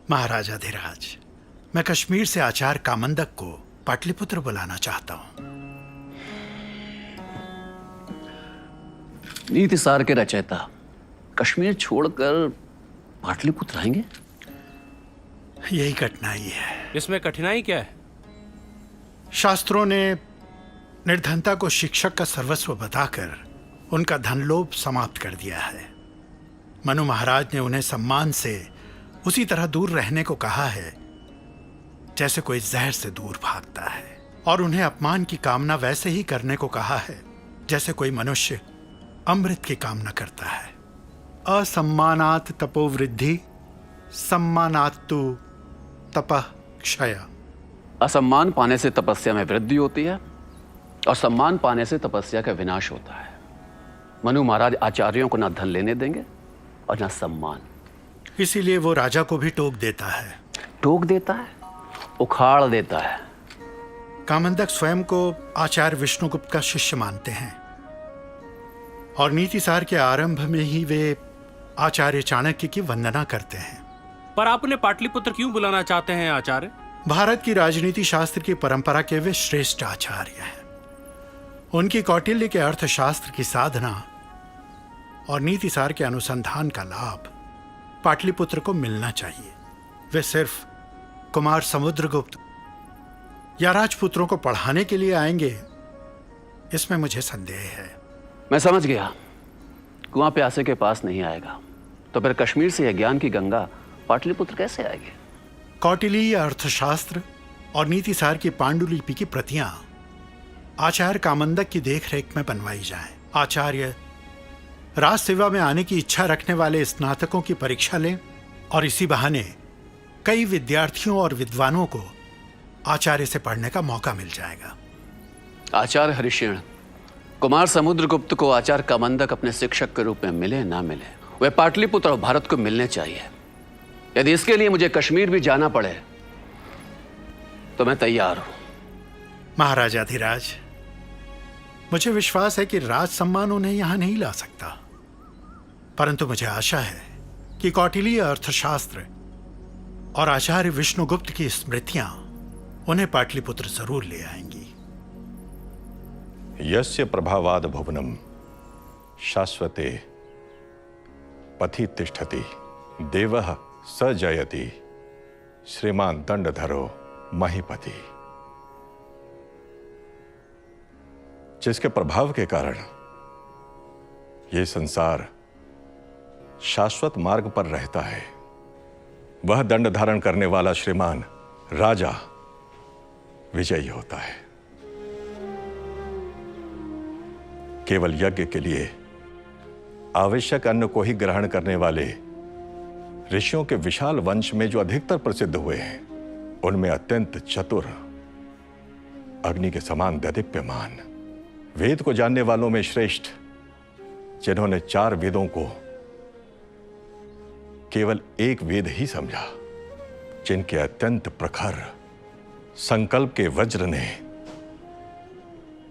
महाराजाधिराज, मैं कश्मीर से आचार्य कामंदक को पाटलिपुत्र बुलाना चाहता हूं। नीति सार के रचयिता कश्मीर छोड़कर पाटलिपुत्र आएंगे? यही कठिनाई है। इसमें कठिनाई क्या है? शास्त्रों ने निर्धनता को शिक्षक का सर्वस्व बताकर उनका धनलोभ समाप्त कर दिया है। मनु महाराज ने उन्हें सम्मान से उसी तरह दूर रहने को कहा है जैसे कोई जहर से दूर भागता है, और उन्हें अपमान की कामना वैसे ही करने को कहा है जैसे कोई मनुष्य अमृत की कामना करता है। असम्मानात् तपोवृद्धि, सम्मानात् तु तपः क्षय। असम्मान पाने से तपस्या में वृद्धि होती है और सम्मान पाने से तपस्या का विनाश होता है। मनु महाराज आचार्यों को ना धन लेने देंगे और ना सम्मान। इसीलिए वो राजा को भी टोक देता है। टोक देता है, उखाड़ देता है। कामंदक स्वयं को आचार्य विष्णुगुप्त का शिष्य मानते हैं और नीतिसार के आरंभ में ही वे आचार्य चाणक्य की वंदना करते हैं। पर आप उन्हें पाटलिपुत्र क्यों बुलाना चाहते हैं आचार्य? भारत की राजनीति शास्त्र की परंपरा के वे श्रेष्ठ आचार्य हैं। उनकी कौटिल्य के अर्थशास्त्र की साधना और नीतिसार के अनुसंधान का लाभ पाटलिपुत्र को मिलना चाहिए। वे सिर्फ कुमार समुद्रगुप्त या राजपुत्रों को पढ़ाने के लिए आएंगे, इसमें मुझे संदेह है। मैं समझ गया, कुआं प्यासे के पास नहीं आएगा। तो फिर कश्मीर से यह ज्ञान की गंगा पाटलिपुत्र कैसे आएगी? कौटिल्य अर्थशास्त्र और नीतिसार की पांडुलिपि की प्रतियां आचार्य कामंदक की देखरेख में बनवाई जाएं। आचार्य राज सेवा में आने की इच्छा रखने वाले स्नातकों की परीक्षा लें और इसी बहाने कई विद्यार्थियों और विद्वानों को आचार्य से पढ़ने का मौका मिल जाएगा। आचार्य हरिशेन, कुमार समुद्रगुप्त को आचार्य कामंदक अपने शिक्षक के रूप में मिले ना मिले, वे पाटलिपुत्र और भारत को मिलने चाहिए। यदि इसके लिए मुझे कश्मीर भी जाना पड़े तो मैं तैयार हूं। महाराजाधिराज, मुझे विश्वास है कि राज सम्मान उन्हें यहां नहीं ला सकता, परंतु मुझे आशा है कि कौटिल्य अर्थशास्त्र और आचार्य विष्णुगुप्त की स्मृतियां उन्हें पाटलिपुत्र जरूर ले आएंगी। यस्य प्रभावाद भुवनम शाश्वते पथि तिष्ठति देवः स जयति श्रीमान दंडधरो महीपति। जिसके प्रभाव के कारण यह संसार शाश्वत मार्ग पर रहता है, वह दंड धारण करने वाला श्रीमान राजा विजयी होता है। केवल यज्ञ के लिए आवश्यक अन्न को ही ग्रहण करने वाले ऋषियों के विशाल वंश में जो अधिकतर प्रसिद्ध हुए हैं, उनमें अत्यंत चतुर, अग्नि के समान दैदीप्यमान, वेद को जानने वालों में श्रेष्ठ, जिन्होंने 4 वेदों को केवल एक वेद ही समझा, जिनके अत्यंत प्रखर संकल्प के वज्र ने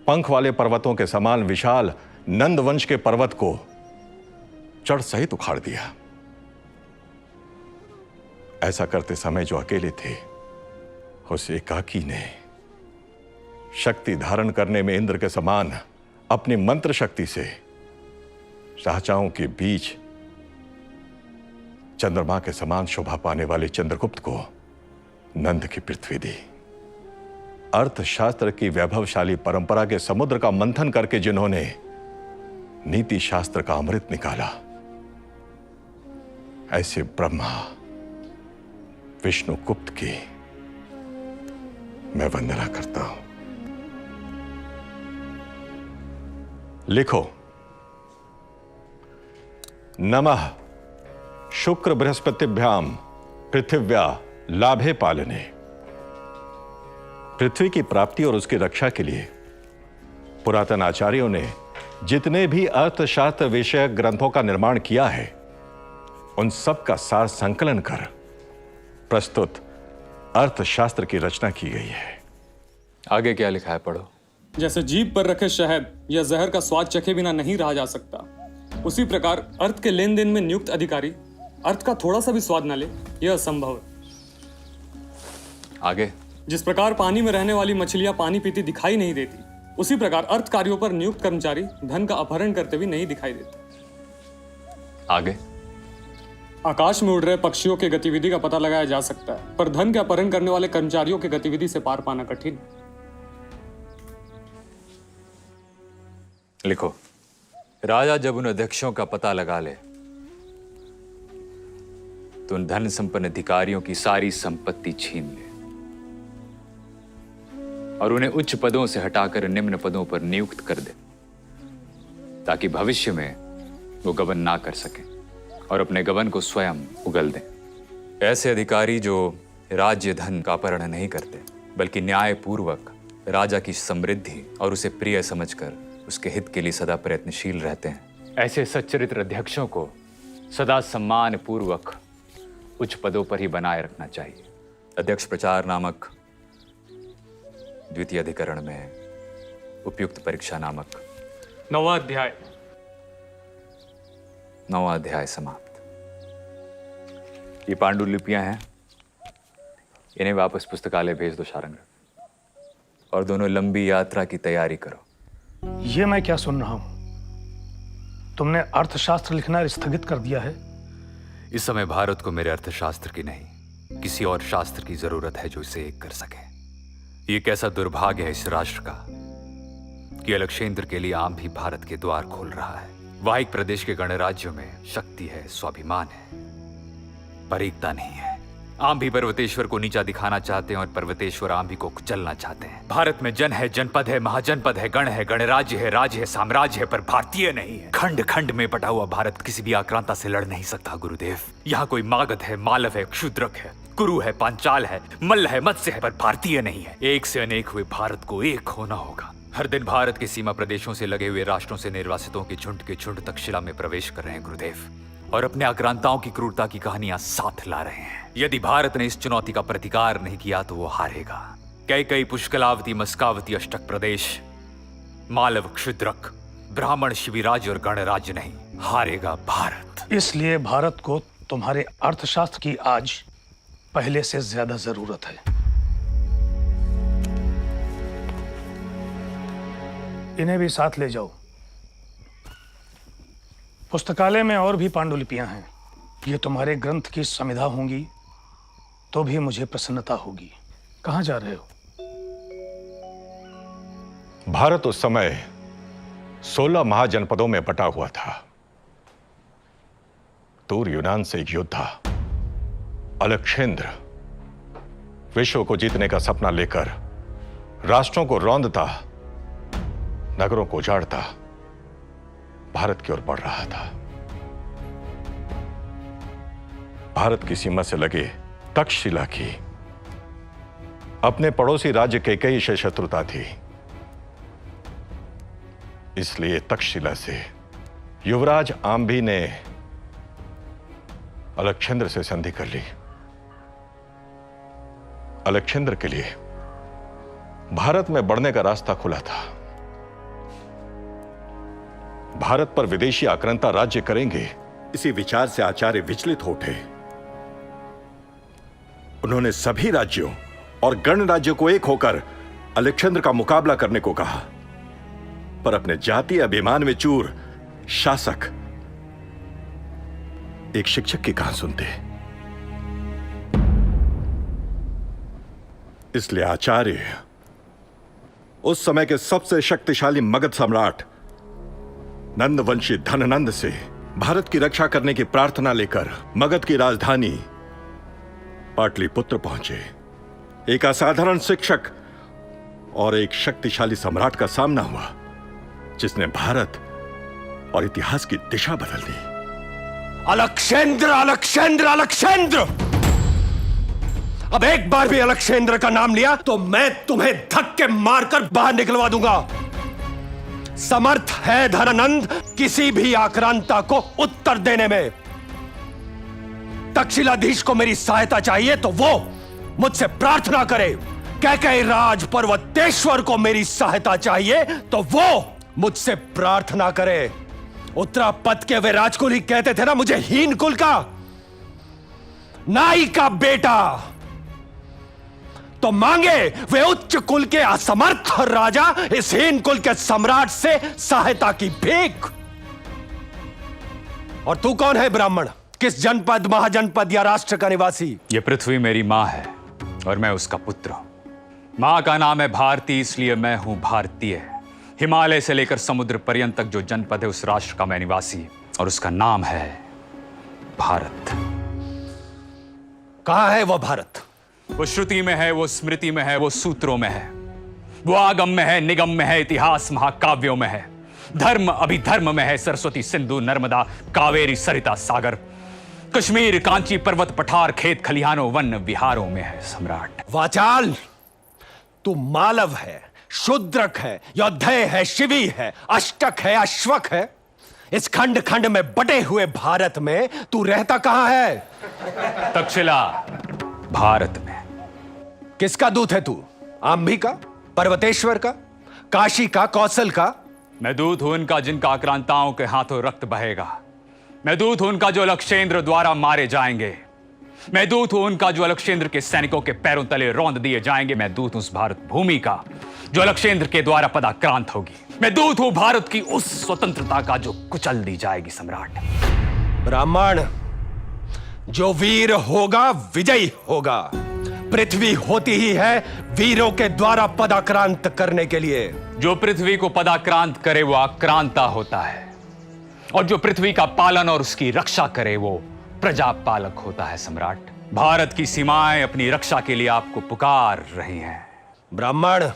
पंख वाले पर्वतों के समान विशाल नंद वंश के पर्वत को जड़ सहित उखाड़ दिया। ऐसा करते समय जो अकेले थे, उस एकाकी ने शक्ति धारण करने में इंद्र के समान अपनी मंत्र शक्ति से राजाओं के बीच चंद्रमा के समान शोभा पाने वाले चंद्रगुप्त को नंद की पृथ्वी दी। अर्थशास्त्र की वैभवशाली परंपरा के समुद्र का मंथन करके जिन्होंने नीति शास्त्र का अमृत निकाला, ऐसे ब्रह्मा विष्णुगुप्त की मैं वंदना करता हूं। लिखो, नमः शुक्र बृहस्पतिभ्याम पृथिव्या लाभे पालने। पृथ्वी की प्राप्ति और उसकी रक्षा के लिए पुरातन आचार्यों ने जितने भी अर्थशास्त्र विषयक ग्रंथों का निर्माण किया है, उन सब का सार संकलन कर प्रस्तुत अर्थशास्त्र की रचना की गई है। आगे क्या लिखा है पढ़ो। जैसे जीभ पर रखे शहद या जहर का स्वाद चखे बिना नहीं रहा जा सकता, उसी प्रकार अर्थ के लेन देन में नियुक्त अधिकारी अर्थ का थोड़ा सा भी स्वाद न ले, यह असंभव है। आगे। जिस प्रकार पानी में रहने वाली मछलियां पानी पीती दिखाई नहीं देती, उसी प्रकार अर्थ कार्यों पर नियुक्त कर्मचारी धन का अपहरण करते भी नहीं दिखाई देते। आगे। आकाश में उड़ रहे पक्षियों की गतिविधि का पता लगाया जा सकता है, पर धन के अपहरण करने वाले कर्मचारियों की गतिविधि से पार पाना कठिन। लिखो, राजा जब उन अध्यक्षों का पता लगा ले तो उन धन संपन्न अधिकारियों की सारी संपत्ति छीन ले और उन्हें उच्च पदों से हटाकर निम्न पदों पर नियुक्त कर दे, ताकि भविष्य में वो गबन ना कर सके और अपने गबन को स्वयं उगल दें। ऐसे अधिकारी जो राज्य धन का अपहरण नहीं करते, बल्कि न्यायपूर्वक राजा की समृद्धि और उसे प्रिय समझकर उसके हित के लिए सदा प्रयत्नशील रहते हैं, ऐसे सच्चरित्र अध्यक्षों को सदा सम्मान पूर्वक उच्च पदों पर ही बनाए रखना चाहिए। अध्यक्ष प्रचार नामक द्वितीय अधिकरण में उपयुक्त परीक्षा नामक 9वां अध्याय। 9वां अध्याय समाप्त। ये पांडुलिपियां हैं, इन्हें वापस पुस्तकालय भेज दो शारंग, और दोनों लंबी यात्रा की तैयारी करो। ये मैं क्या सुन रहा हूं? तुमने अर्थशास्त्र लिखना स्थगित कर दिया है? इस समय भारत को मेरे अर्थशास्त्र की नहीं, किसी और शास्त्र की जरूरत है जो इसे एक कर सके। ये कैसा दुर्भाग्य है इस राष्ट्र का कि अलक्षेंद्र के लिए आम भी भारत के द्वार खोल रहा है। वाहिक प्रदेश के गणराज्यों में शक्ति है, स्वाभिमान है, पर एकता नहीं है। आम भी पर्वतेश्वर को नीचा दिखाना चाहते हैं और पर्वतेश्वर आम भी को कुचलना चाहते हैं। भारत में जन है, जनपद है, महाजनपद है, गणराज्य है, राज्य है, साम्राज्य है, पर भारतीय नहीं है। खंड खंड में बटा हुआ भारत किसी भी आक्रांता से लड़ नहीं सकता गुरुदेव। यहाँ कोई मागध है, मालव है, क्षुद्रक है, कुरु है, पांचाल है, मल्ल है, मत्स्य है, पर भारतीय नहीं है। एक से अनेक हुए भारत को एक होना होगा। हर दिन भारत के सीमा प्रदेशों से लगे हुए राष्ट्रों से निर्वासितों के झुंड तक्षशिला में प्रवेश कर रहे हैं गुरुदेव, और अपने आक्रांताओं की क्रूरता की कहानियां साथ ला रहे हैं। यदि भारत ने इस चुनौती का प्रतिकार नहीं किया तो वो हारेगा। कई पुष्कलावती, मस्कावती, अष्टक प्रदेश, मालव, क्षुद्रक, ब्राह्मण, शिविराज और गणराज्य नहीं, हारेगा भारत। इसलिए भारत को तुम्हारे अर्थशास्त्र की आज पहले से ज्यादा जरूरत है। इन्हें भी साथ ले जाओ। पुस्तकालय में और भी पांडुलिपियां हैं। ये तुम्हारे ग्रंथ की समिधा होंगी तो भी मुझे प्रसन्नता होगी। कहां जा रहे हो? भारत उस समय 16 महाजनपदों में बटा हुआ था। दूर यूनान से एक योद्धा अलक्षेंद्र विश्व को जीतने का सपना लेकर राष्ट्रों को रौंदता, नगरों को उजाड़ता भारत की ओर बढ़ रहा था। भारत की सीमा से लगे तक्षशिला की अपने पड़ोसी राज्य कैकेयी से शत्रुता थी, इसलिए तक्षशिला से युवराज आम्भी ने अलक्षेंद्र से संधि कर ली। अलक्षेंद्र के लिए भारत में बढ़ने का रास्ता खुला था। भारत पर विदेशी आक्रांता राज्य करेंगे, इसी विचार से आचार्य विचलित हो उठे। उन्होंने सभी राज्यों और गणराज्यों को एक होकर अलेक्जेंडर का मुकाबला करने को कहा, पर अपने जातीय अभिमान में चूर शासक एक शिक्षक की कहां सुनते। इसलिए आचार्य उस समय के सबसे शक्तिशाली मगध सम्राट नंदवंशी धननंद से भारत की रक्षा करने की प्रार्थना लेकर मगध की राजधानी पाटलिपुत्र पहुंचे। एक असाधारण शिक्षक और एक शक्तिशाली सम्राट का सामना हुआ, जिसने भारत और इतिहास की दिशा बदल दी। Alexander, Alexander, Alexander! अब एक बार भी अलेक्जेंडर का नाम लिया तो मैं तुम्हें धक्के मारकर बाहर निकलवा दूंगा। समर्थ है धनानंद किसी भी आक्रांता को उत्तर देने में। तक्षशिलाधीश को मेरी सहायता चाहिए तो वो मुझसे प्रार्थना करे। कैकेयी राज पर्वतेश्वर को मेरी सहायता चाहिए तो वो मुझसे प्रार्थना करे। उत्तरापद के वे राजकुल ही कहते थे ना मुझे हीन कुल का, नाई का बेटा, तो मांगे वे उच्च कुल के असमर्थ राजा इस हीन कुल के सम्राट से सहायता की भीख। और तू कौन है ब्राह्मण? किस जनपद, महाजनपद या राष्ट्र का निवासी? यह पृथ्वी मेरी मां है और मैं उसका पुत्र हूं। मां का नाम है भारती, इसलिए मैं हूं भारतीय। हिमालय से लेकर समुद्र पर्यंत तक जो जनपद है उस राष्ट्र का मैं निवासी, और उसका नाम है भारत। कहां है वो भारत? वो श्रुति में है, वो स्मृति में है, वो सूत्रों में है, वो आगम में है, निगम में है, इतिहास महाकाव्यों में है, धर्म अभिधर्म में है, सरस्वती सिंधु नर्मदा कावेरी सरिता सागर, कश्मीर कांची पर्वत पठार खेत खलिहानों वन विहारों में है सम्राट। वाचाल, तू मालव है, शूद्रक है, योद्धेय है, शिवी है, अष्टक है, अश्वक है। इस खंड खंड में बटे हुए भारत में तू रहता कहां है? तक्षशिला भारत में। किसका दूत है तू? आंभी का, पर्वतेश्वर का, काशी का, कौशल का? मैं दूत हूं उनका जिनका आक्रांताओं के हाथों रक्त बहेगा। मैं दूत हूं उनका जो अलेक्जेंडर द्वारा मारे जाएंगे। मैं दूत हूं उनका जो अलेक्जेंडर के सैनिकों के पैरों तले रौंद दिए जाएंगे। मैं दूत हूं उस भारत भूमि का जो अलेक्जेंडर के द्वारा पदाक्रांत होगी। मैं दूत हूं भारत की उस स्वतंत्रता का जो कुचल दी जाएगी सम्राट। ब्राह्मण, जो वीर होगा विजयी होगा। पृथ्वी होती ही है वीरों के द्वारा पदाक्रांत करने के लिए। जो पृथ्वी को पदाक्रांत करे वो आक्रांता होता है, और जो पृथ्वी का पालन और उसकी रक्षा करे वो प्रजा पालक होता है सम्राट। भारत की सीमाएं अपनी रक्षा के लिए आपको पुकार रही हैं। ब्राह्मण,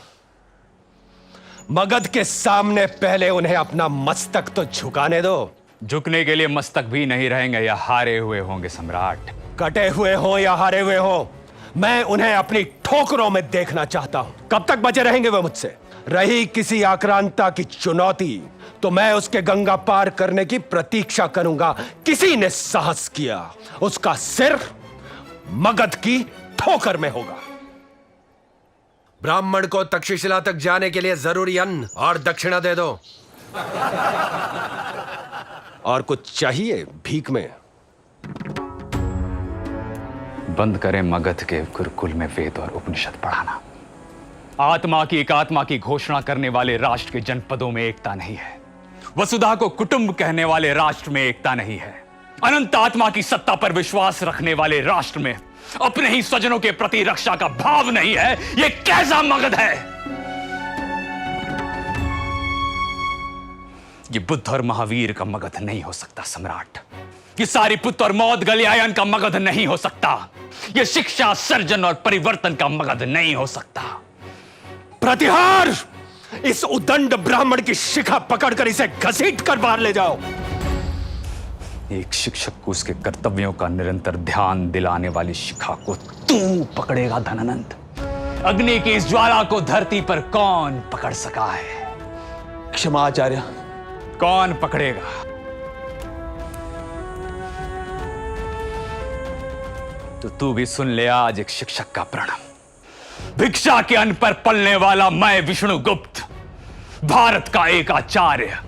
मगध के सामने पहले उन्हें अपना मस्तक तो झुकाने दो। झुकने के लिए मस्तक भी नहीं रहेंगे या हारे हुए होंगे सम्राट। कटे हुए हो या हारे हुए हो, मैं उन्हें अपनी ठोकरों में देखना चाहता हूं। कब तक बचे रहेंगे वे मुझसे? रही किसी आक्रांता की चुनौती तो मैं उसके गंगा पार करने की प्रतीक्षा करूंगा। किसी ने साहस किया, उसका सिर मगध की ठोकर में होगा। ब्राह्मण को तक्षशिला तक जाने के लिए जरूरी अन्न और दक्षिणा दे दो। और कुछ चाहिए भीख में? बंद करें मगध के गुरुकुल में वेद और उपनिषद पढ़ाना। आत्मा की एकात्मा की घोषणा करने वाले राष्ट्र के जनपदों में एकता नहीं है। वसुधा को कुटुंब कहने वाले राष्ट्र में एकता नहीं है। अनंत आत्मा की सत्ता पर विश्वास रखने वाले राष्ट्र में अपने ही स्वजनों के प्रति रक्षा का भाव नहीं है। यह कैसा मगध है? यह बुद्ध और महावीर का मगध नहीं हो सकता सम्राट। यह सारीपुत्र और मौद गलियायन का मगध नहीं हो सकता। यह शिक्षा सर्जन और परिवर्तन का मगध नहीं हो सकता। प्रतिहार! इस उदंड ब्राह्मण की शिखा पकड़कर इसे घसीट कर बाहर ले जाओ। एक शिक्षक को उसके कर्तव्यों का निरंतर ध्यान दिलाने वाली शिखा को तू पकड़ेगा धनानंद? अग्नि की इस ज्वाला को धरती पर कौन पकड़ सका है? क्षमा आचार्य। कौन पकड़ेगा? तो तू भी सुन ले आज एक शिक्षक का प्रण। भिक्षा के अन्न पर पलने वाला मैं विष्णुगुप्त, भारत का एक आचार्य,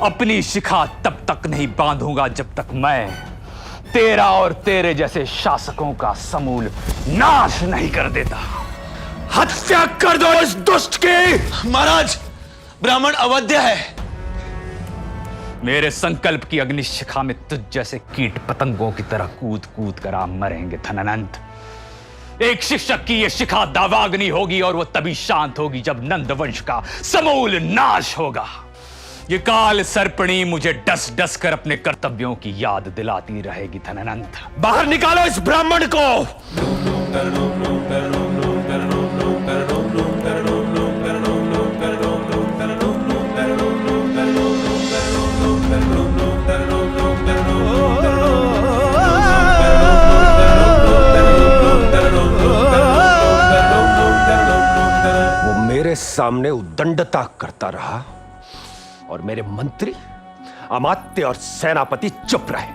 अपनी शिखा तब तक नहीं बांधूंगा जब तक मैं तेरा और तेरे जैसे शासकों का समूल नाश नहीं कर देता। हत्या कर दो इस दुष्ट की। महाराज, ब्राह्मण अवध्य है। मेरे संकल्प की अग्निशिखा में तुझ जैसे कीट पतंगों की तरह कूद कूद कर आप मरेंगे धनानंद। एक शिक्षक की यह शिखा दावाग्नि होगी और वह तभी शांत होगी जब नंद वंश का समूल नाश होगा। ये काल सर्पणी मुझे डस डस कर अपने कर्तव्यों की याद दिलाती रहेगी धनानंद। बाहर निकालो इस ब्राह्मण को। मेरे सामने उद्दंडता करता रहा और मेरे मंत्री, अमात्य और सेनापति चुप रहे।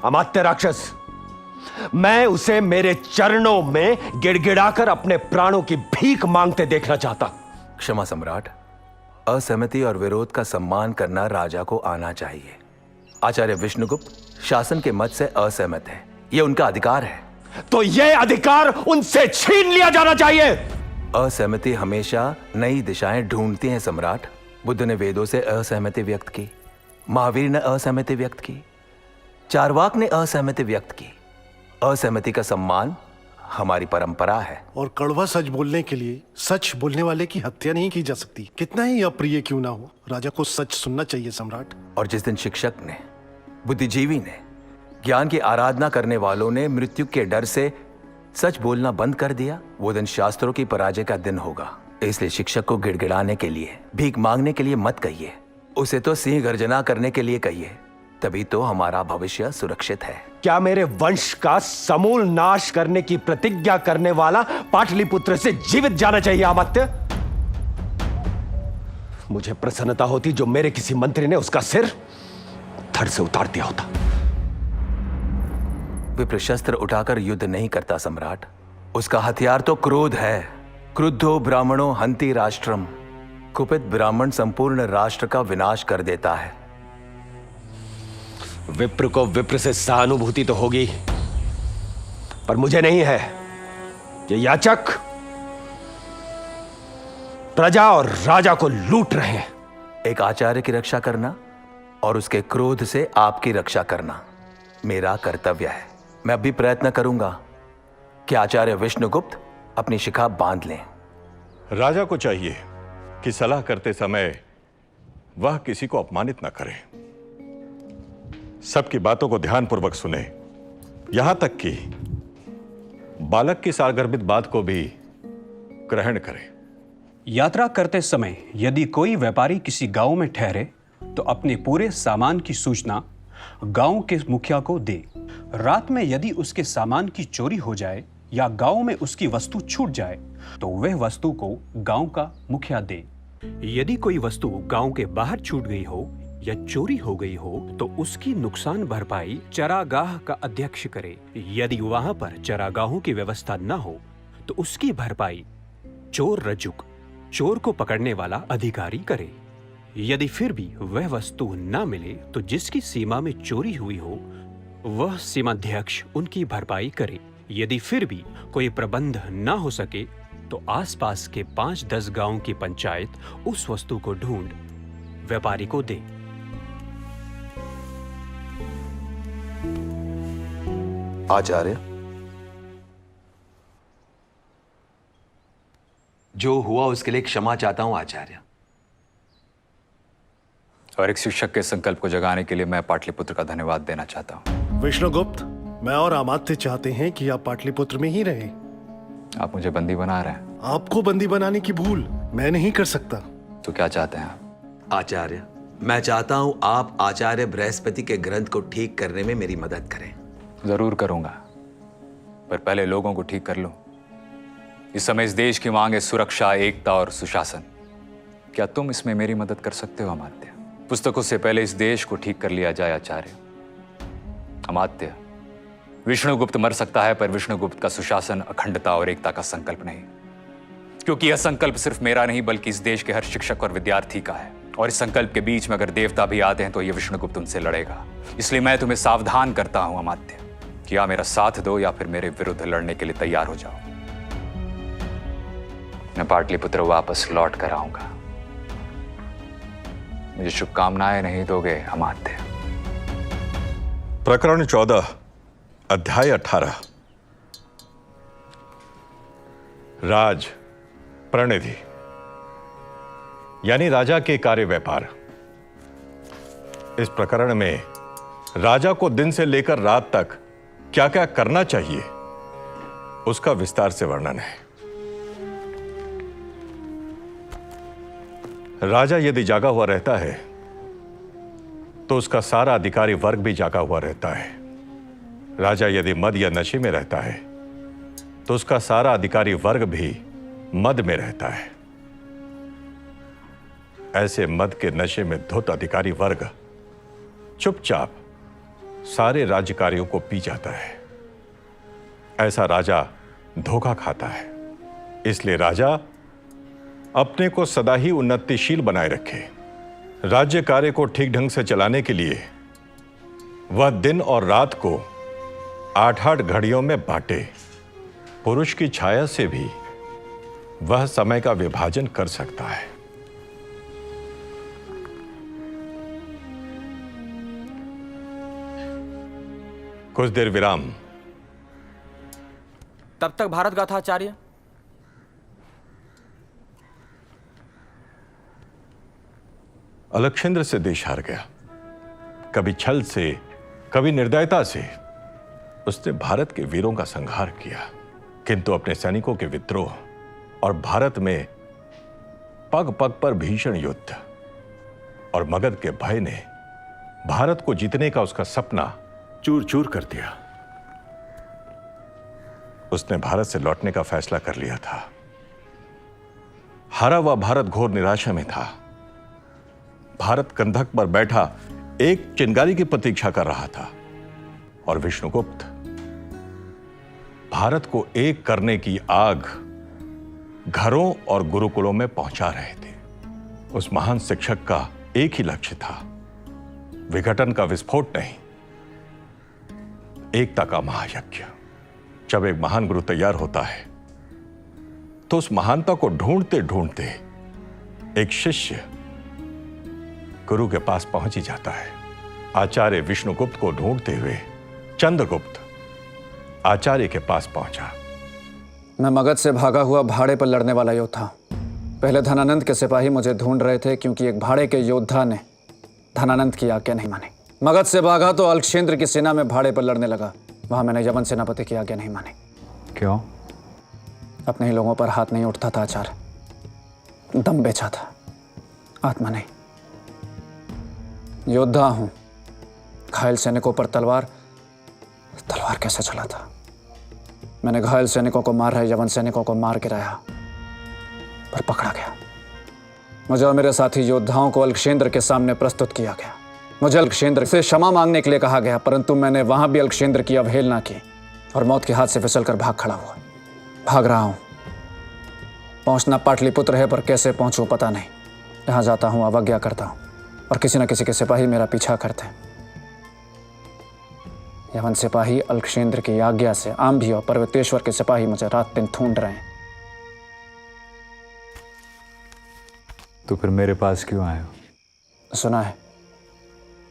अमात्य राक्षस, मैं उसे मेरे चरणों में गिड़गिड़ाकर अपने प्राणों की भीख मांगते देखना चाहता। क्षमा सम्राट, असहमति और विरोध का सम्मान करना राजा को आना चाहिए। आचार्य विष्णुगुप्त शासन के मत से असहमत है, यह उनका अधिकार है। तो यह अधिकार उनसे छीन लिया जाना चाहिए। असहमति हमेशा नई दिशाएं ढूंढती हैं सम्राट। बुद्ध ने वेदों से असहमति व्यक्त की, महावीर ने असहमति व्यक्त की, चारवाक ने असहमति व्यक्त की। असहमति का सम्मान हमारी परंपरा है। और कड़वा सच बोलने के लिए सच बोलने वाले की हत्या नहीं की जा सकती, कितना ही अप्रिय क्यों ना हो। राजा को सच सुनना चाहिए सम्राट। और जिस दिन शिक्षक ने, बुद्धिजीवी ने, ज्ञान की आराधना करने वालों ने मृत्यु के डर से सच बोलना बंद कर दिया, वो दिन शास्त्रों की पराजय का दिन होगा। इसलिए शिक्षक को गिड़गिड़ाने के लिए, भीख मांगने के लिए मत कहिए, उसे तो सिंह गर्जना करने के लिए कहिए। तभी तो हमारा भविष्य सुरक्षित है। क्या मेरे वंश का समूल नाश करने की प्रतिज्ञा करने वाला पाटलिपुत्र से जीवित जाना चाहिए अमात्य? मुझे प्रसन्नता होती जो मेरे किसी मंत्री ने उसका सिर धड़ से उतार दिया होता। विप्र शस्त्र उठाकर युद्ध नहीं करता सम्राट, उसका हथियार तो क्रोध है। क्रुद्धो ब्राह्मणों हंति राष्ट्रम। कुपित ब्राह्मण संपूर्ण राष्ट्र का विनाश कर देता है। विप्र को विप्र से सहानुभूति तो होगी, पर मुझे नहीं है। ये याचक प्रजा और राजा को लूट रहे हैं। एक आचार्य की रक्षा करना और उसके क्रोध से आपकी रक्षा करना मेरा कर्तव्य है। मैं अभी प्रयत्न करूंगा कि आचार्य विष्णुगुप्त अपनी शिखा बांध लें। राजा को चाहिए कि सलाह करते समय वह किसी को अपमानित न करे, सबकी बातों को ध्यानपूर्वक सुने, यहां तक कि बालक की सारगर्भित बात को भी ग्रहण करे। यात्रा करते समय यदि कोई व्यापारी किसी गांव में ठहरे तो अपने पूरे सामान की सूचना गांव के मुखिया को दे। रात में यदि उसके सामान की चोरी हो जाए या गांव में उसकी वस्तु छूट जाए तो वह वस्तु को गांव का मुखिया दे। यदि कोई वस्तु गांव के बाहर छूट गई हो या चोरी हो गई हो तो उसकी नुकसान भरपाई चरागाह का अध्यक्ष करे। यदि वहां पर चरागाहों की व्यवस्था न हो तो उसकी भरपाई चोर रजुक, चोर को पकड़ने वाला अधिकारी करे। यदि फिर भी वह वस्तु न मिले तो जिसकी सीमा में चोरी हुई हो वह सीमाध्यक्ष उनकी भरपाई करे। यदि फिर भी कोई प्रबंध न हो सके तो आसपास के 5-10 गांव की पंचायत उस वस्तु को ढूंढ व्यापारी को दे। आचार्य, जो हुआ उसके लिए क्षमा चाहता हूं आचार्य। और एक शिक्षक के संकल्प को जगाने के लिए मैं पाटलिपुत्र का धन्यवाद देना चाहता हूं। विष्णुगुप्त, मैं और अमात्य चाहते हैं कि आप पाटलिपुत्र में ही रहें। आप मुझे बंदी बना रहे हैं। आपको बंदी बनाने की भूल मैं नहीं कर सकता। तो क्या चाहते हैं आप? आचार्य, मैं चाहता हूं आप आचार्य बृहस्पति के ग्रंथ को ठीक करने में मेरी मदद करें। जरूर करूंगा, पर पहले लोगों को ठीक कर लो। इस समय इस देश की मांग है सुरक्षा, एकता और सुशासन। क्या तुम इसमें मेरी मदद कर सकते हो अमात्य? पुस्तकों से पहले इस देश को ठीक कर लिया जाए आचार्य। अमात्य, विष्णुगुप्त मर सकता है पर विष्णुगुप्त का सुशासन, अखंडता और एकता का संकल्प नहीं, क्योंकि यह संकल्प सिर्फ मेरा नहीं बल्कि इस देश के हर शिक्षक और विद्यार्थी का है। और इस संकल्प के बीच में अगर देवता भी आते हैं तो ये विष्णुगुप्त उनसे लड़ेगा। इसलिए मैं तुम्हें सावधान करता हूं अमात्य कि या मेरा साथ दो या फिर मेरे विरुद्ध लड़ने के लिए तैयार हो जाओ। मैं पाटलिपुत्र वापस लौट कर आऊंगा। मुझे शुभकामनाएं नहीं दोगे अमात्य? प्रकरण 14 अध्याय 18 राज प्रणिधि यानी राजा के कार्य व्यापार। इस प्रकरण में राजा को दिन से लेकर रात तक क्या क्या करना चाहिए उसका विस्तार से वर्णन है। राजा यदि जागा हुआ रहता है तो उसका सारा अधिकारी वर्ग भी जागा हुआ रहता है। राजा यदि मद या नशे में रहता है तो उसका सारा अधिकारी वर्ग भी मद में रहता है। ऐसे मद के नशे में धुत अधिकारी वर्ग चुपचाप सारे राज्य कार्यों को पी जाता है। ऐसा राजा धोखा खाता है। इसलिए राजा अपने को सदा ही उन्नतिशील बनाए रखे। राज्य कार्य को ठीक ढंग से चलाने के लिए वह दिन और रात को 8-8 घड़ियों में बांटे। पुरुष की छाया से भी वह समय का विभाजन कर सकता है। कुछ देर विराम। तब तक भारत गाथा आचार्य। अलक्षेंद्र से देश हार गया। कभी छल से, कभी निर्दयता से उसने भारत के वीरों का संहार किया, किंतु अपने सैनिकों के विद्रोह और भारत में पग पग पर भीषण युद्ध और मगध के भय ने भारत को जीतने का उसका सपना चूर चूर कर दिया। उसने भारत से लौटने का फैसला कर लिया था। हारा हुआ भारत घोर निराशा में था। भारत कंधक पर बैठा एक चिंगारी की प्रतीक्षा कर रहा था और विष्णुगुप्त भारत को एक करने की आग घरों और गुरुकुलों में पहुंचा रहे थे। उस महान शिक्षक का एक ही लक्ष्य था, विघटन का विस्फोट नहीं, एकता का महायज्ञ। जब एक महान गुरु तैयार होता है तो उस महानता को ढूंढते ढूंढते एक शिष्य गुरु के पास पहुंच ही जाता है। आचार्य विष्णुगुप्त को ढूंढते हुए चंद्रगुप्त आचार्य के पास पहुंचा। मैं मगध से भागा हुआ भाड़े पर लड़ने वाला योद्धा। पहले धनानंद के सिपाही मुझे ढूंढ रहे थे क्योंकि एक भाड़े के योद्धा ने धनानंद की आज्ञा नहीं मानी। मगध से भागा तो अलक्षेंद्र की सेना में भाड़े पर लड़ने लगा। वहां मैंने यवन सेनापति की आज्ञा नहीं मानी। क्यों? अपने ही लोगों पर हाथ नहीं उठता था आचार्य। दम बेचा था, आत्मा नहीं। योद्धा हूं। घायल सैनिकों पर तलवार कैसे चला था? मैंने घायल सैनिकों को मार रहे यवन सैनिकों को मार गिराया, पर पकड़ा गया। मुझे और मेरे साथी योद्धाओं को अलक्षेंद्र के सामने प्रस्तुत किया गया। मुझे अलक्षेंद्र से क्षमा मांगने के लिए कहा गया, परंतु मैंने वहां भी अलक्षेंद्र की अवहेलना की और मौत के हाथ से फिसलकर भाग खड़ा हुआ। भाग रहा हूं। पहुंचना पाटलिपुत्र है, पर कैसे पहुंचूं पता नहीं। जहां जाता हूं अवज्ञा करता हूं और किसी न किसी के सिपाही मेरा पीछा करते हैं। यवन सिपाही अलक्षेंद्र की आज्ञा से आंभी और पर्वतेश्वर के सिपाही मुझे रात दिन ढूंढ रहे हैं। तो फिर मेरे पास क्यों आए हो? सुना है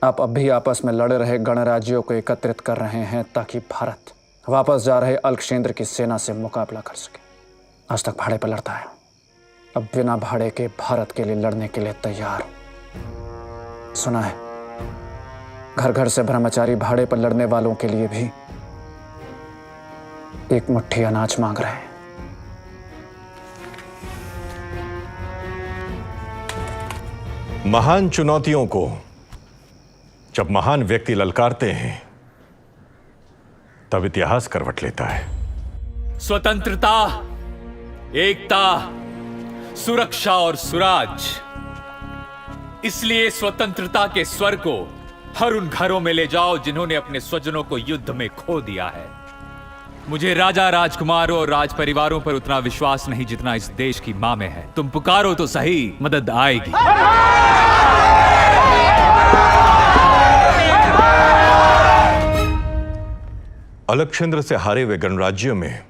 आप अब भी आपस में लड़ रहे गणराज्यों को एकत्रित कर रहे हैं ताकि भारत वापस जा रहे अलक्षेंद्र की सेना से मुकाबला कर सके। आज तक भाड़े पर लड़ता है, अब बिना भाड़े के भारत के लिए लड़ने के लिए तैयार हूं। सुना है घर घर से ब्रह्मचारी भाड़े पर लड़ने वालों के लिए भी एक मुट्ठी अनाज मांग रहे हैं। महान चुनौतियों को जब महान व्यक्ति ललकारते हैं तब इतिहास करवट लेता है। स्वतंत्रता, एकता, सुरक्षा और सुराज। इसलिए स्वतंत्रता के स्वर को हर उन घरों में ले जाओ जिन्होंने अपने स्वजनों को युद्ध में खो दिया है। मुझे राजा, राजकुमारों और राज परिवारों पर उतना विश्वास नहीं जितना इस देश की मां में है। तुम पुकारो तो सही, मदद आएगी। अलक्षेंद्र से हारे हुए गणराज्यों में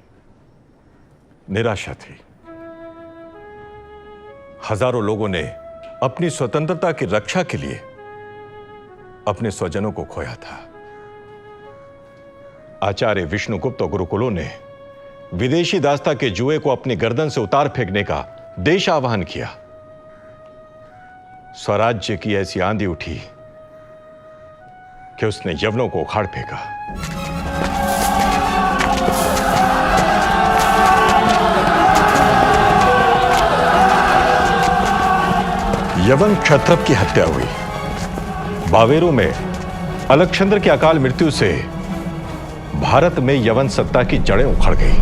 निराशा थी। हजारों लोगों ने अपनी स्वतंत्रता की रक्षा के लिए अपने स्वजनों को खोया था। आचार्य विष्णुगुप्त और गुरुकुलों ने विदेशी दास्ता के जुए को अपनी गर्दन से उतार फेंकने का देश आह्वान किया। स्वराज्य की ऐसी आंधी उठी कि उसने यवनों को उखाड़ फेंका। यवन क्षत्रप की हत्या हुई। बावेरू में अलक्षेंद्र की अकाल मृत्यु से भारत में यवन सत्ता की जड़ें उखड़ गई।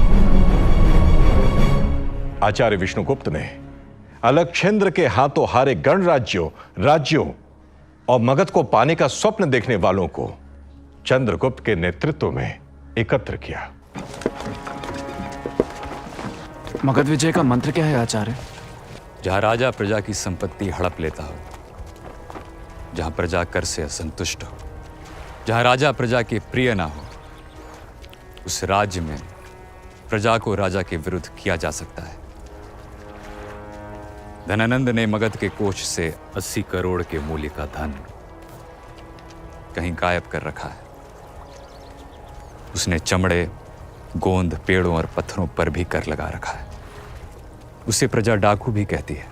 आचार्य विष्णुगुप्त ने अलक्षेंद्र के हाथों हारे राज्यों और मगध को पाने का स्वप्न देखने वालों को चंद्रगुप्त के नेतृत्व में एकत्र किया। मगध विजय का मंत्र क्या है आचार्य? जहां राजा प्रजा की संपत्ति हड़प लेता हो, जहां प्रजा कर से असंतुष्ट हो, जहां राजा प्रजा के प्रिय ना हो, उस राज्य में प्रजा को राजा के विरुद्ध किया जा सकता है। धनानंद ने मगध के कोष से 80 करोड़ के मूल्य का धन कहीं गायब कर रखा है। उसने चमड़े, गोंद, पेड़ों और पत्थरों पर भी कर लगा रखा है। उसे प्रजा डाकू भी कहती है।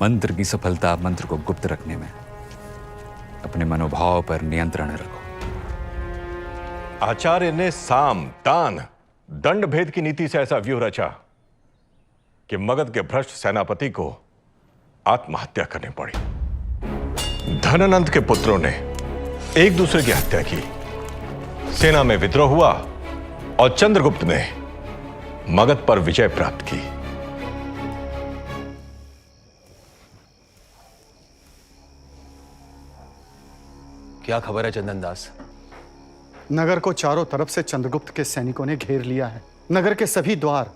मंत्र की सफलता मंत्र को गुप्त रखने में। अपने मनोभाव पर नियंत्रण रखो। आचार्य ने साम, दान, दंड भेद की नीति से ऐसा व्यूह रचा कि मगध के भ्रष्ट सेनापति को आत्महत्या करनी पड़ी। धनानंद के पुत्रों ने एक दूसरे की हत्या की। सेना में विद्रोह हुआ और चंद्रगुप्त ने मगध पर विजय प्राप्त की। क्या खबर है चंदन दास? नगर को चारों तरफ से चंद्रगुप्त के सैनिकों ने घेर लिया है। नगर के सभी द्वार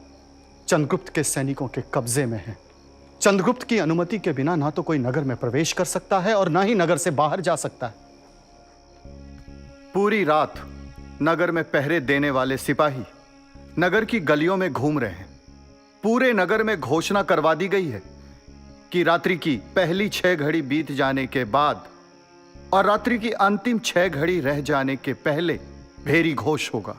चंद्रगुप्त के सैनिकों के कब्जे में हैं। चंद्रगुप्त की अनुमति के बिना ना तो कोई नगर में प्रवेश कर सकता है और ना ही नगर से बाहर जा सकता है। पूरी रात नगर में पहरे देने वाले सिपाही नगर की गलियों में घूम रहे हैं। पूरे नगर में घोषणा करवा दी गई है कि रात्रि की पहली 6 घड़ी बीत जाने के बाद और रात्रि की अंतिम 6 घड़ी रह जाने के पहले भेरी घोष होगा।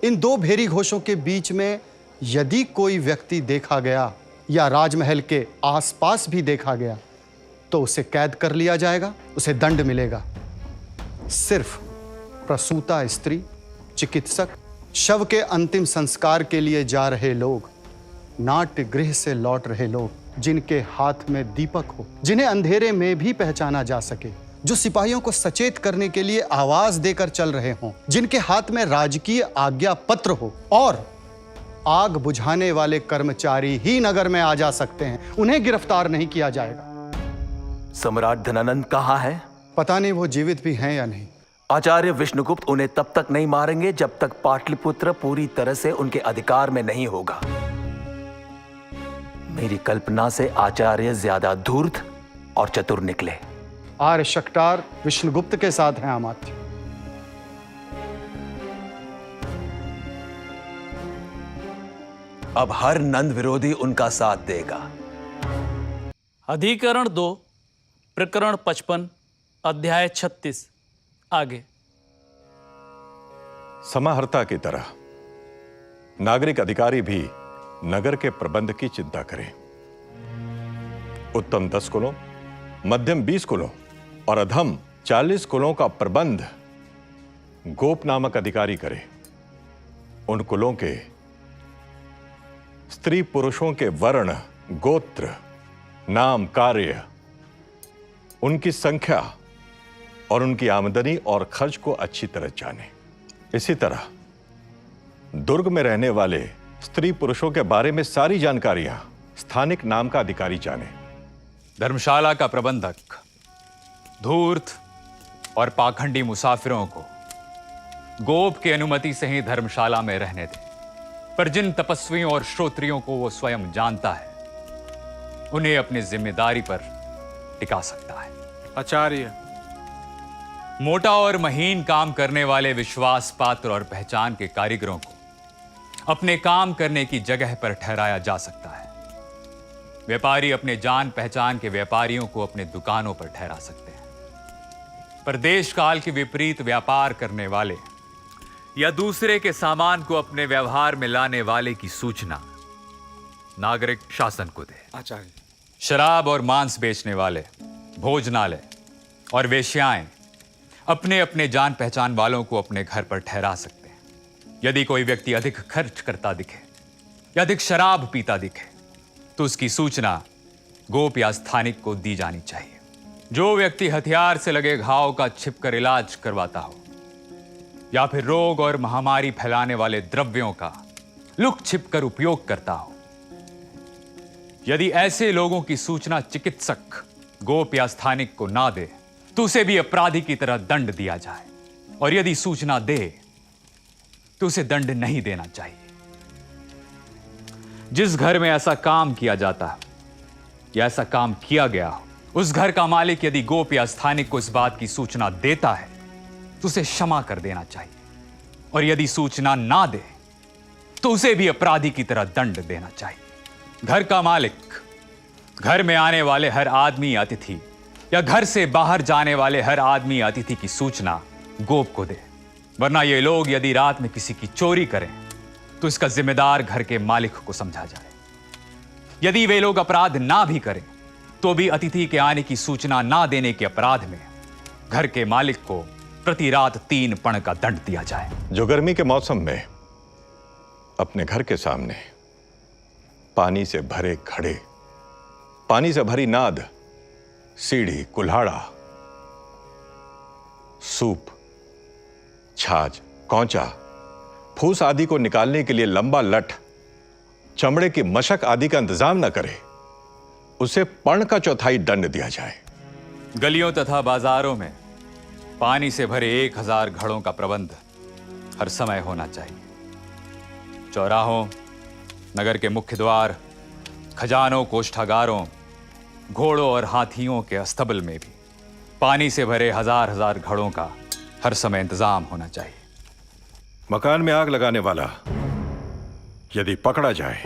इन 2 भेरी घोषों के बीच में यदि कोई व्यक्ति देखा गया या राजमहल के आसपास भी देखा गया तो उसे कैद कर लिया जाएगा, उसे दंड मिलेगा। सिर्फ प्रसूता स्त्री, चिकित्सक, शव के अंतिम संस्कार के लिए जा रहे लोग, नाट्य गृह से लौट रहे लोग, जिनके हाथ में दीपक हो, जिन्हें अंधेरे में भी पहचाना जा सके, जो सिपाहियों को सचेत करने के लिए आवाज देकर चल रहे हों, जिनके हाथ में राजकीय आज्ञा पत्र हो और आग बुझाने वाले कर्मचारी ही नगर में आ जा सकते हैं, उन्हें गिरफ्तार नहीं किया जाएगा। सम्राट धनानंद कहाँ है? पता नहीं वो जीवित भी हैं या नहीं। आचार्य विष्णुगुप्त उन्हें तब तक नहीं मारेंगे जब तक पाटलिपुत्र पूरी तरह से उनके अधिकार में नहीं होगा। मेरी कल्पना से आचार्य ज्यादा धूर्त और चतुर निकले। आर्य शक्टार विष्णुगुप्त के साथ हैं अमात्य। अब हर नंद विरोधी उनका साथ देगा। अधिकरण 2, प्रकरण 55, अध्याय 36। आगे। समाहर्ता की तरह नागरिक अधिकारी भी नगर के प्रबंध की चिंता करें। उत्तम 10 कुलों, मध्यम 20 कुलों और अधम 40 कुलों का प्रबंध गोप नामक अधिकारी करे। उन कुलों के स्त्री पुरुषों के वर्ण, गोत्र, नाम, कार्य, उनकी संख्या और उनकी आमदनी और खर्च को अच्छी तरह जाने। इसी तरह दुर्ग में रहने वाले स्त्री पुरुषों के बारे में सारी जानकारियां स्थानिक नाम का अधिकारी जाने। धर्मशाला का प्रबंधक धूर्त और पाखंडी मुसाफिरों को गोप की अनुमति से ही धर्मशाला में रहने दे, पर जिन तपस्वियों और श्रोत्रियों को वो स्वयं जानता है उन्हें अपनी जिम्मेदारी पर टिका सकता है। आचार्य, मोटा और महीन काम करने वाले विश्वास पात्र और पहचान के कारीगरों को अपने काम करने की जगह पर ठहराया जा सकता है। व्यापारी अपने जान पहचान के व्यापारियों को अपने दुकानों पर ठहरा सकते हैं। पर देश काल के विपरीत व्यापार करने वाले या दूसरे के सामान को अपने व्यवहार में लाने वाले की सूचना नागरिक शासन को दे। आचार्य, शराब और मांस बेचने वाले, भोजनालय और वेश्याएं अपने अपने जान पहचान वालों को अपने घर पर ठहरा सकते हैं। यदि कोई व्यक्ति अधिक खर्च करता दिखे या अधिक शराब पीता दिखे तो उसकी सूचना गोप या स्थानिक को दी जानी चाहिए। जो व्यक्ति हथियार से लगे घाव का छिपकर इलाज करवाता हो या फिर रोग और महामारी फैलाने वाले द्रव्यों का लुक छिपकर उपयोग करता हो, यदि ऐसे लोगों की सूचना चिकित्सक गोप या स्थानिक को ना दे तो उसे भी अपराधी की तरह दंड दिया जाए, और यदि सूचना दे तो उसे दंड नहीं देना चाहिए। जिस घर में ऐसा काम किया जाता है या ऐसा काम किया गया हो, उस घर का मालिक यदि गोप या स्थानिक को इस बात की सूचना देता है तो उसे क्षमा कर देना चाहिए, और यदि सूचना ना दे तो उसे भी अपराधी की तरह दंड देना चाहिए। घर का मालिक घर में आने वाले हर आदमी अतिथि या घर से बाहर जाने वाले हर आदमी अतिथि की सूचना गोप को दे, वरना ये लोग यदि रात में किसी की चोरी करें तो इसका जिम्मेदार घर के मालिक को समझा जाए। यदि वे लोग अपराध ना भी करें तो भी अतिथि के आने की सूचना ना देने के अपराध में घर के मालिक को प्रति रात 3 पण का दंड दिया जाए। जो गर्मी के मौसम में अपने घर के सामने पानी से भरे घड़े, पानी से भरी नाद, सीढ़ी, कुल्हाड़ा, सूप, छाछ, कौंचा, फूस आदि को निकालने के लिए लंबा लठ, चमड़े की मशक आदि का इंतजाम न करे, उसे पण का 1/4 दंड दिया जाए। गलियों तथा बाजारों में पानी से भरे 1000 घड़ों का प्रबंध हर समय होना चाहिए। चौराहों, नगर के मुख्य द्वार, खजानों, कोष्ठागारों, घोड़ों और हाथियों के अस्तबल में भी पानी से भरे 1000 घड़ों का हर समय इंतजाम होना चाहिए। मकान में आग लगाने वाला यदि पकड़ा जाए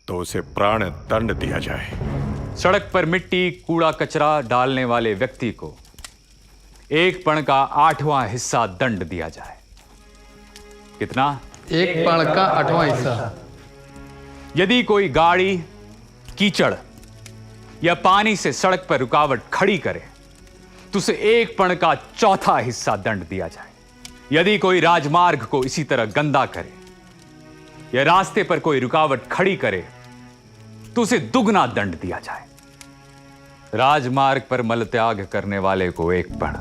तो उसे प्राण दंड दिया जाए। सड़क पर मिट्टी, कूड़ा कचरा डालने वाले व्यक्ति को 1 पण का 8वां हिस्सा दंड दिया जाए। कितना? 1 पण का 8वां हिस्सा। यदि कोई गाड़ी कीचड़ या पानी से सड़क पर रुकावट खड़ी करे तो उसे 1 पण का 4था हिस्सा दंड दिया जाए। यदि कोई राजमार्ग को इसी तरह गंदा करे या रास्ते पर कोई रुकावट खड़ी करे तो उसे दुगना दंड दिया जाए। राजमार्ग पर मल त्याग करने वाले को 1 पण,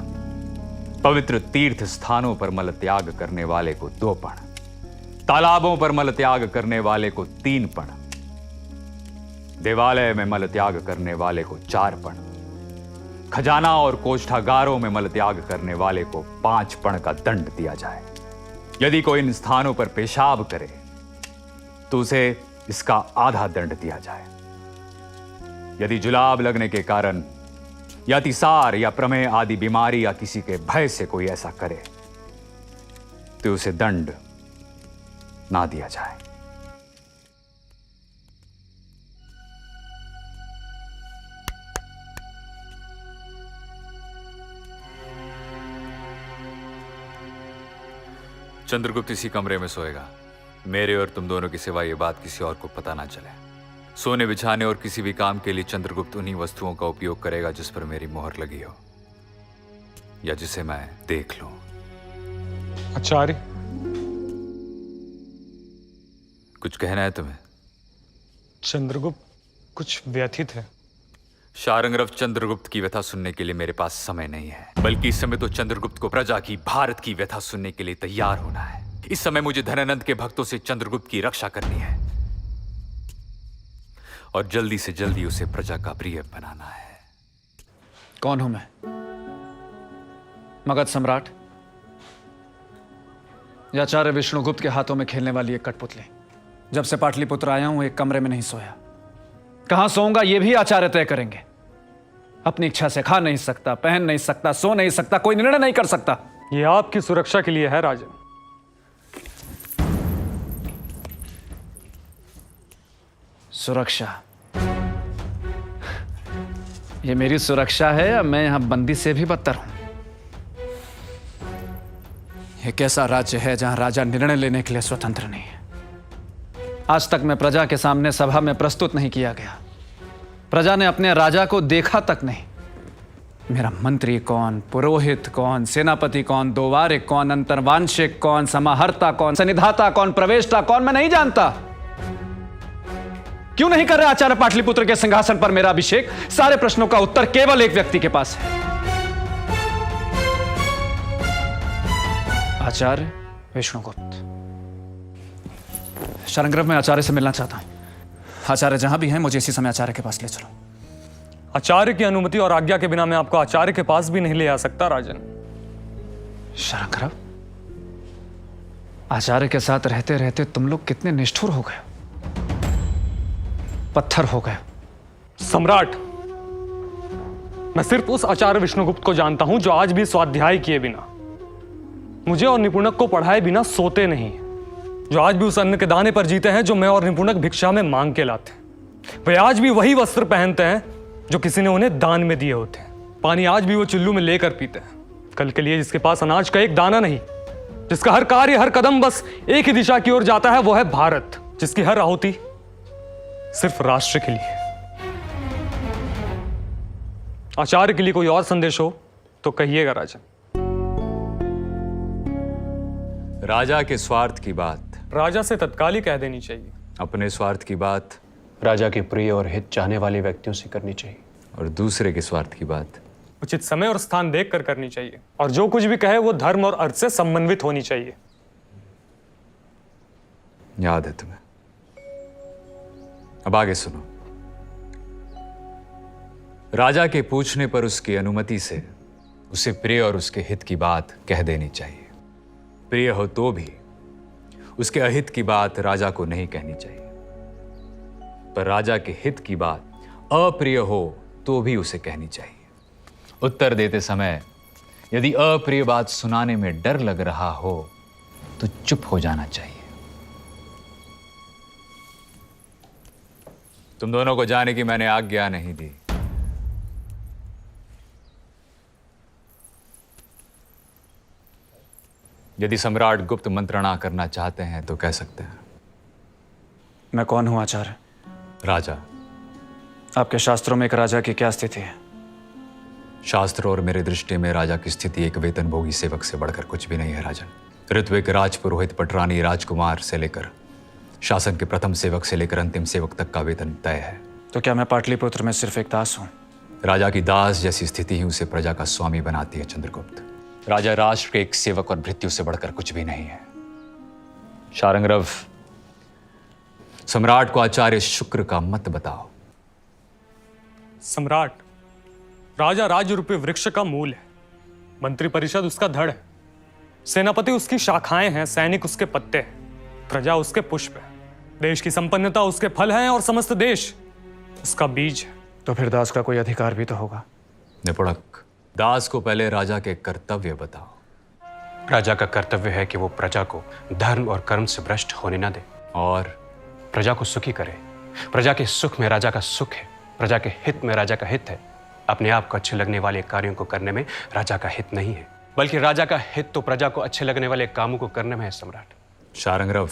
पवित्र तीर्थ स्थानों पर मल त्याग करने वाले को 2 पण, तालाबों पर मल त्याग करने वाले को 3 पण, देवालय में मल त्याग करने वाले को 4 पण, खजाना और कोष्ठागारों में मल त्याग करने वाले को 5 पण का दंड दिया जाए। यदि कोई इन स्थानों पर पेशाब करे तो उसे इसका आधा दंड दिया जाए। यदि जुलाब लगने के कारण या अतिसार या प्रमेह आदि बीमारी या किसी के भय से कोई ऐसा करे तो उसे दंड ना दिया जाए। चंद्रगुप्त इसी कमरे में सोएगा। मेरे और तुम दोनों की सिवा यह बात किसी और को पता ना चले। सोने बिछाने और किसी भी काम के लिए चंद्रगुप्त उन्हीं वस्तुओं का उपयोग करेगा जिस पर मेरी मोहर लगी हो या जिसे मैं देख लूं। आचार्य, कुछ कहना है तुम्हें? चंद्रगुप्त कुछ व्यथित है। शारंगरव, चंद्रगुप्त की व्यथा सुनने के लिए मेरे पास समय नहीं है, बल्कि इस समय तो चंद्रगुप्त को प्रजा की, भारत की व्यथा सुनने के लिए तैयार होना है। इस समय मुझे धनानंद के भक्तों से चंद्रगुप्त की रक्षा करनी है और जल्दी से जल्दी उसे प्रजा का प्रिय बनाना है। कौन हूं मैं? मगध सम्राट या आचार्य विष्णुगुप्त के हाथों में खेलने वाली एक कठपुतली? जब से पाटलिपुत्र आया हूं एक कमरे में नहीं सोया। कहां सोऊंगा यह भी आचार्य तय करेंगे। अपनी इच्छा से खा नहीं सकता, पहन नहीं सकता, सो नहीं सकता, कोई निर्णय नहीं कर सकता। ये आपकी सुरक्षा के लिए है राजन। सुरक्षा? ये मेरी सुरक्षा है या मैं यहां बंदी से भी बदतर हूं? यह कैसा राज्य है जहां राजा निर्णय लेने के लिए स्वतंत्र नहीं है? आज तक मैं प्रजा के सामने सभा में प्रस्तुत नहीं किया गया। प्रजा ने अपने राजा को देखा तक नहीं। मेरा मंत्री कौन, पुरोहित कौन, सेनापति कौन, दोवारिक कौन, अंतर्वांशिक कौन, समाहर्ता कौन, सन्निधाता कौन, प्रवेष्टा कौन, मैं नहीं जानता। क्यों नहीं कर रहे आचार्य पाटलिपुत्र के सिंहासन पर मेरा अभिषेक? सारे प्रश्नों का उत्तर केवल एक व्यक्ति के पास है, आचार्य विष्णुगुप्त। शरणग्रह में आचार्य से मिलना चाहता हूं। आचार्य जहां भी हैं, मुझे इसी समय आचार्य के पास ले चलो। आचार्य की अनुमति और आज्ञा के बिना मैं आपको आचार्य के पास भी नहीं ले आ सकता राजन। शरणग्रह, आचार्य के साथ रहते रहते तुम लोग कितने निष्ठुर हो गए, पत्थर हो गए। सम्राट, मैं सिर्फ उस आचार्य विष्णुगुप्त को जानता हूं जो आज भी स्वाध्याय किए बिना, मुझे और निपुणक को पढ़ाए बिना सोते नहीं, जो आज भी उस अन्न के दाने पर जीते हैं जो मैं और निपुणक भिक्षा में मांग के लाते हैं। वे आज भी वही वस्त्र पहनते हैं जो किसी ने उन्हें दान में दिए होते हैं। पानी आज भी वो चुल्लू में लेकर पीते हैं। कल के लिए जिसके पास अनाज का एक दाना नहीं, जिसका हर कार्य हर कदम बस एक ही दिशा की ओर जाता है, वो है भारत, जिसकी हर आहुति सिर्फ राष्ट्र के लिए। आचार्य के लिए कोई और संदेश हो तो कहिएगा राजन। राजा के स्वार्थ की बात राजा से तत्काल ही कह देनी चाहिए। अपने स्वार्थ की बात राजा के प्रिय और हित चाहने वाले व्यक्तियों से करनी चाहिए, और दूसरे के स्वार्थ की बात उचित समय और स्थान देखकर करनी चाहिए, और जो कुछ भी कहे वो धर्म और अर्थ से संबंधित होनी चाहिए। याद है तुम्हें? अब आगे सुनो। राजा के पूछने पर उसकी अनुमति से उसे प्रिय और उसके हित की बात कह देनी चाहिए। प्रिय हो तो भी उसके अहित की बात राजा को नहीं कहनी चाहिए, पर राजा के हित की बात अप्रिय हो तो भी उसे कहनी चाहिए। उत्तर देते समय यदि अप्रिय बात सुनाने में डर लग रहा हो तो चुप हो जाना चाहिए। तुम दोनों को जाने की मैंने आज्ञा नहीं दी। यदि सम्राट गुप्त मंत्रणा करना चाहते हैं तो कह सकते हैं। मैं कौन हूं आचार्य? राजा। आपके शास्त्रों में एक राजा की क्या स्थिति है? शास्त्र और मेरे दृष्टि में राजा की स्थिति एक वेतनभोगी सेवक से बढ़कर कुछ भी नहीं है राजन। ऋत्विक, राजपुरोहित, पटरानी, राजकुमार से लेकर शासन के प्रथम सेवक से लेकर अंतिम सेवक तक का वेतन तय है। तो क्या मैं पाटलिपुत्र में सिर्फ एक दास हूं? राजा की दास जैसी स्थिति ही उसे प्रजा का स्वामी बनाती है चंद्रगुप्त। राजा राष्ट्र के एक सेवक और भृत्य से बढ़कर कुछ भी नहीं है। शारंगरव, सम्राट को आचार्य शुक्र का मत बताओ। सम्राट, राजा राज्य रूपी वृक्ष का मूल है, मंत्री परिषद उसका धड़ है, सेनापति उसकी शाखाएं हैं, सैनिक उसके पत्ते हैं, प्रजा उसके पुष्प है, देश की संपन्नता उसके फल हैं और समस्त देश उसका बीज है। तो फिर दास का कोई अधिकार भी तो होगा। निपुणक, दास को पहले राजा के कर्तव्य बताओ। राजा का कर्तव्य है कि वो प्रजा को धर्म और कर्म से भ्रष्ट होने न दे और प्रजा को सुखी करे। प्रजा के सुख में राजा का सुख है, प्रजा के हित में राजा का हित है। अपने आप को अच्छे लगने वाले कार्यों को करने में राजा का हित नहीं है, बल्कि राजा का हित तो प्रजा को अच्छे लगने वाले कामों को करने में है। सम्राट शारंगरव,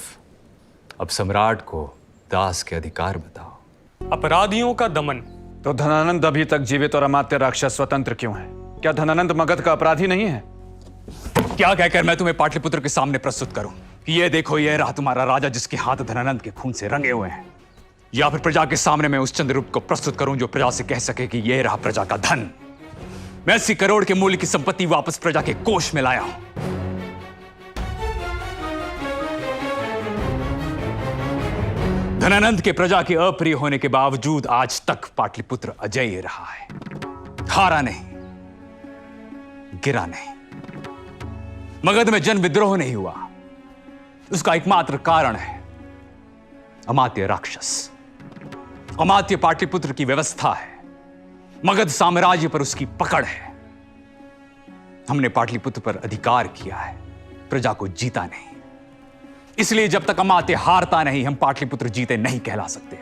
अब सम्राट को दास के अधिकार बताओ। अपराधियों का दमन। तो धनानंद अभी तक जीवित और अमात्य राक्षस स्वतंत्र क्यों है? क्या धनानंद मगध का अपराधी नहीं है? क्या कहकर मैं तुम्हें पाटलिपुत्र के सामने प्रस्तुत करूं कि ये देखो, ये रहा तुम्हारा राजा जिसके हाथ धनानंद के खून से रंगे हुए हैं, या फिर प्रजा के सामने मैं उस चंद्रगुप्त को प्रस्तुत करूं जो प्रजा से कह सके कि ये रहा प्रजा का धन, मैं 80 करोड़ के मूल्य की संपत्ति वापस प्रजा के कोष में लाया हूं। धनानंद के प्रजा के अप्रिय होने के बावजूद आज तक पाटलिपुत्र अजय रहा है, हारा नहीं, गिरा नहीं। मगध में जन विद्रोह नहीं हुआ। उसका एकमात्र कारण है अमात्य राक्षस, अमात्य पाटलिपुत्र की व्यवस्था है। मगध साम्राज्य पर उसकी पकड़ है। हमने पाटलिपुत्र पर अधिकार किया है, प्रजा को जीता नहीं। इसलिए जब तक अमात्य हारता नहीं, हम पाटलिपुत्र जीते नहीं कहला सकते।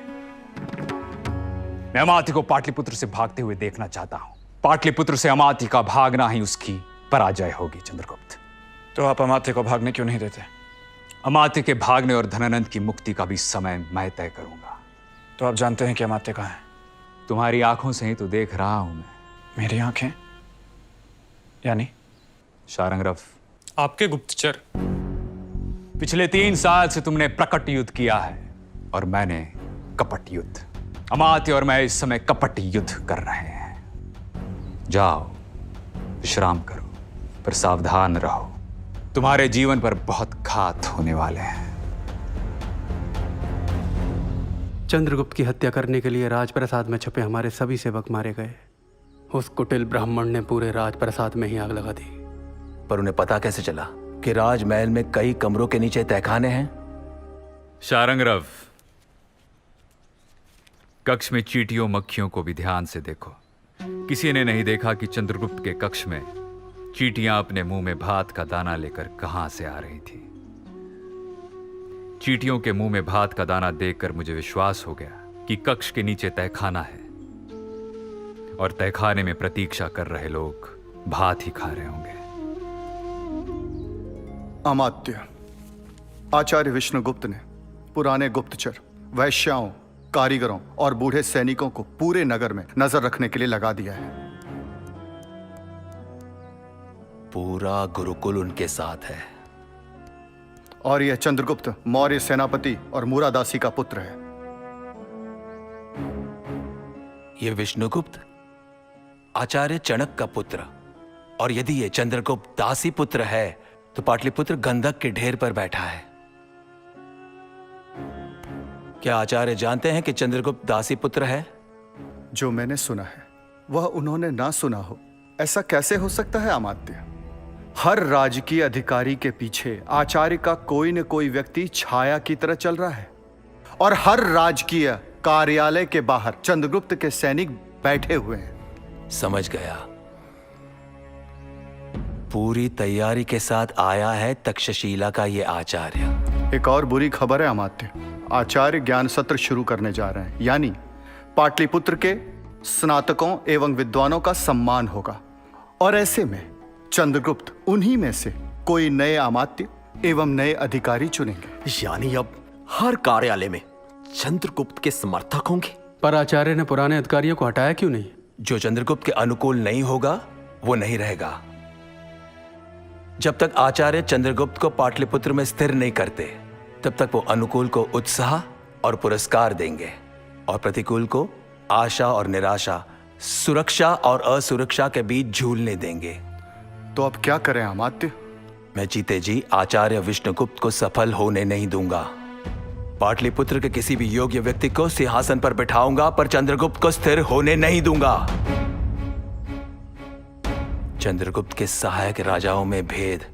मैं अमात्य को पाटलिपुत्र से भागते हुए देखना चाहता हूं। पाटलिपुत्र से अमात्य का भागना ही उसकी पराजय होगी चंद्रगुप्त। तो आप अमात्य को भागने क्यों नहीं देते? अमात्य के भागने और धनानंद की मुक्ति का भी समय मैं तय करूंगा। तो आप जानते हैं कि अमात्य कहाँ है? तुम्हारी आंखों से ही तो देख रहा हूं मैं। मेरी आंखें? यानी? शारंगरव, आपके गुप्तचर। पिछले 3 साल से तुमने प्रकट युद्ध किया है और मैंने कपट युद्ध। अमात्य और मैं इस समय कपट युद्ध कर रहे हैं। जाओ, विश्राम करो, पर सावधान रहो। तुम्हारे जीवन पर बहुत घात होने वाले हैं। चंद्रगुप्त की हत्या करने के लिए राजप्रसाद में छुपे हमारे सभी सेवक मारे गए। उस कुटिल ब्राह्मण ने पूरे राजप्रसाद में ही आग लगा दी। पर उन्हें पता कैसे चला कि राजमहल में कई कमरों के नीचे तहखाने हैं? शारंगरव, कक्ष में चींटियों मक्खियों को भी ध्यान से देखो। किसी ने नहीं देखा कि चंद्रगुप्त के कक्ष में चींटियां अपने मुंह में भात का दाना लेकर कहां से आ रही थी। चींटियों के मुंह में भात का दाना देखकर मुझे विश्वास हो गया कि कक्ष के नीचे तहखाना है और तहखाने में प्रतीक्षा कर रहे लोग भात ही खा रहे होंगे। अमात्य, आचार्य विष्णुगुप्त ने पुराने गुप्तचर, वैश्याओं, कारीगरों और बूढ़े सैनिकों को पूरे नगर में नजर रखने के लिए लगा दिया है। पूरा गुरुकुल उनके साथ है। और यह चंद्रगुप्त मौर्य सेनापति और मूरादासी का पुत्र है। यह विष्णुगुप्त आचार्य चणक का पुत्र, और यदि यह चंद्रगुप्त दासी पुत्र है तो पाटलिपुत्र गंधक के ढेर पर बैठा है। क्या आचार्य जानते हैं कि चंद्रगुप्त दासी पुत्र है? जो मैंने सुना है वह उन्होंने ना सुना हो, ऐसा कैसे हो सकता है अमात्य? हर राजकीय अधिकारी के पीछे आचार्य का कोई न कोई व्यक्ति छाया की तरह चल रहा है, और हर राजकीय कार्यालय के बाहर चंद्रगुप्त के सैनिक बैठे हुए हैं। समझ गया। पूरी तैयारी के साथ आया है तक्षशिला का ये आचार्य। एक और बुरी खबर है अमात्य, आचार्य ज्ञान सत्र शुरू करने जा रहे हैं, यानी पाटलिपुत्र के स्नातकों एवं विद्वानों का सम्मान होगा, और ऐसे में चंद्रगुप्त उन्हीं में से कोई नए अमात्य एवं नए अधिकारी चुनेंगे। यानी अब हर कार्यालय में चंद्रगुप्त के समर्थक होंगे। पर आचार्य ने पुराने अधिकारियों को हटाया क्यों नहीं? जो चंद्रगुप्त के अनुकूल नहीं होगा वो नहीं रहेगा। जब तक आचार्य चंद्रगुप्त को पाटलिपुत्र में स्थिर नहीं करते, तब तक वो अनुकूल को उत्साह और पुरस्कार देंगे, और प्रतिकूल को आशा और निराशा, सुरक्षा और असुरक्षा के बीच झूलने देंगे। तो अब क्या करें अमात्य? मैं जीते जी आचार्य विष्णुगुप्त को सफल होने नहीं दूंगा। पाटलिपुत्र के किसी भी योग्य व्यक्ति को सिंहासन पर बिठाऊंगा, पर चंद्रगुप्त को स्थिर होने नहीं दूंगा। चंद्रगुप्त के सहायक राजाओं में भेद,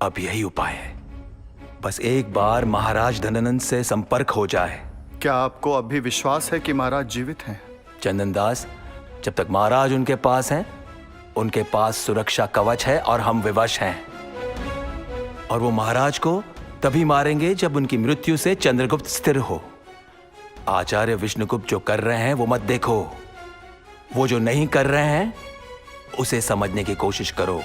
अब यही उपाय है। बस एक बार महाराज धनानंद से संपर्क हो जाए। क्या आपको अब भी विश्वास है कि महाराज जीवित हैं? चंदनदास, जब तक महाराज उनके पास हैं, उनके पास सुरक्षा कवच है और हम विवश हैं। और वो महाराज को तभी मारेंगे जब उनकी मृत्यु से चंद्रगुप्त स्थिर हो। आचार्य विष्णुगुप्त जो कर रहे हैं वो मत देखो, वो जो नहीं कर रहे हैं उसे समझने की कोशिश करो।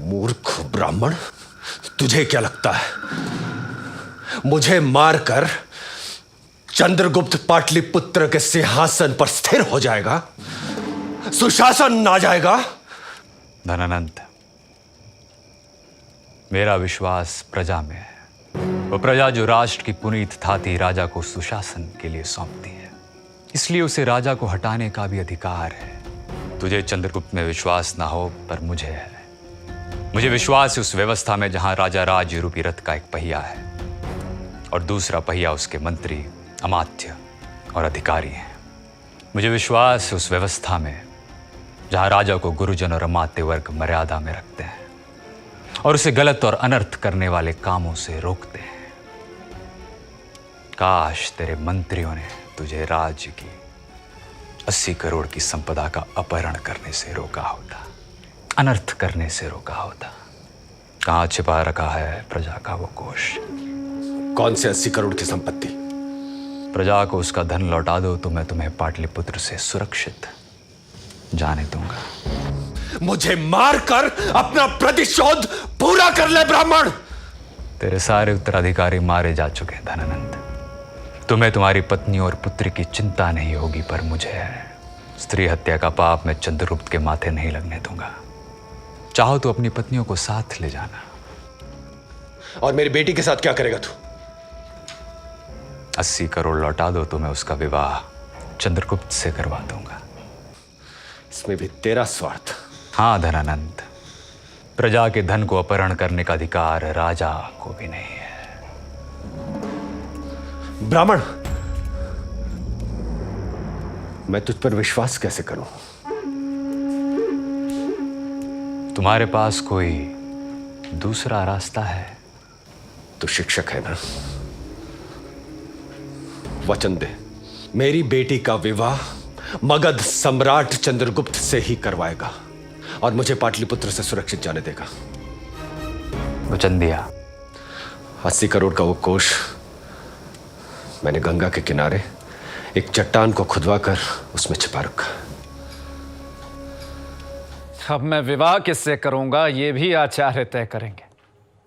मूर्ख ब्राह्मण, तुझे क्या लगता है मुझे मारकर चंद्रगुप्त पाटलिपुत्र के सिंहासन पर स्थिर हो जाएगा, सुशासन आ जाएगा? धनानंद, मेरा विश्वास प्रजा में है। वो प्रजा जो राष्ट्र की पुनीत थाती राजा को सुशासन के लिए सौंपती है, इसलिए उसे राजा को हटाने का भी अधिकार है। तुझे चंद्रगुप्त में विश्वास ना हो, पर मुझे है। मुझे विश्वास है उस व्यवस्था में जहां राजा राज्य रूपी रथ का एक पहिया है और दूसरा पहिया उसके मंत्री, अमात्य और अधिकारी हैं। मुझे विश्वास है उस व्यवस्था में जहां राजा को गुरुजन और अमात्य वर्ग मर्यादा में रखते हैं और उसे गलत और अनर्थ करने वाले कामों से रोकते हैं। काश तेरे मंत्रियों ने तुझे राज्य की 80 करोड़ की संपदा का अपहरण करने से रोका होता, अनर्थ करने से रोका होता। कहां छिपा रखा है प्रजा का वो कोष? कौन से 80 करोड़ की संपत्ति? प्रजा को उसका धन लौटा दो तो मैं तुम्हें पाटलिपुत्र से सुरक्षित जाने दूंगा। मुझे मारकर अपना प्रतिशोध पूरा कर ले ब्राह्मण। तेरे सारे उत्तराधिकारी मारे जा चुके हैं धनानंद। तुम्हें तुम्हारी पत्नी और पुत्री की चिंता नहीं होगी, पर मुझे है। स्त्री हत्या का पाप मैं चंद्रगुप्त के माथे नहीं लगने दूंगा। चाहो तो अपनी पत्नियों को साथ ले जाना। और मेरी बेटी के साथ क्या करेगा तू? 80 करोड़ लौटा दो तो मैं उसका विवाह चंद्रगुप्त से करवा दूंगा। इसमें भी तेरा स्वार्थ? हाँ धनानंद, प्रजा के धन को अपहरण करने का अधिकार राजा को भी नहीं है। ब्राह्मण, मैं तुझ पर विश्वास कैसे करूं? तुम्हारे पास कोई दूसरा रास्ता है? तू शिक्षक है ना? वचन दे, मेरी बेटी का विवाह मगध सम्राट चंद्रगुप्त से ही करवाएगा और मुझे पाटलिपुत्र से सुरक्षित जाने देगा। वचन दिया। 80 करोड़ का वो कोष मैंने गंगा के किनारे एक चट्टान को खुदवा कर उसमें छिपा रखा। अब मैं विवाह किससे करूंगा ये भी आचार्य तय करेंगे।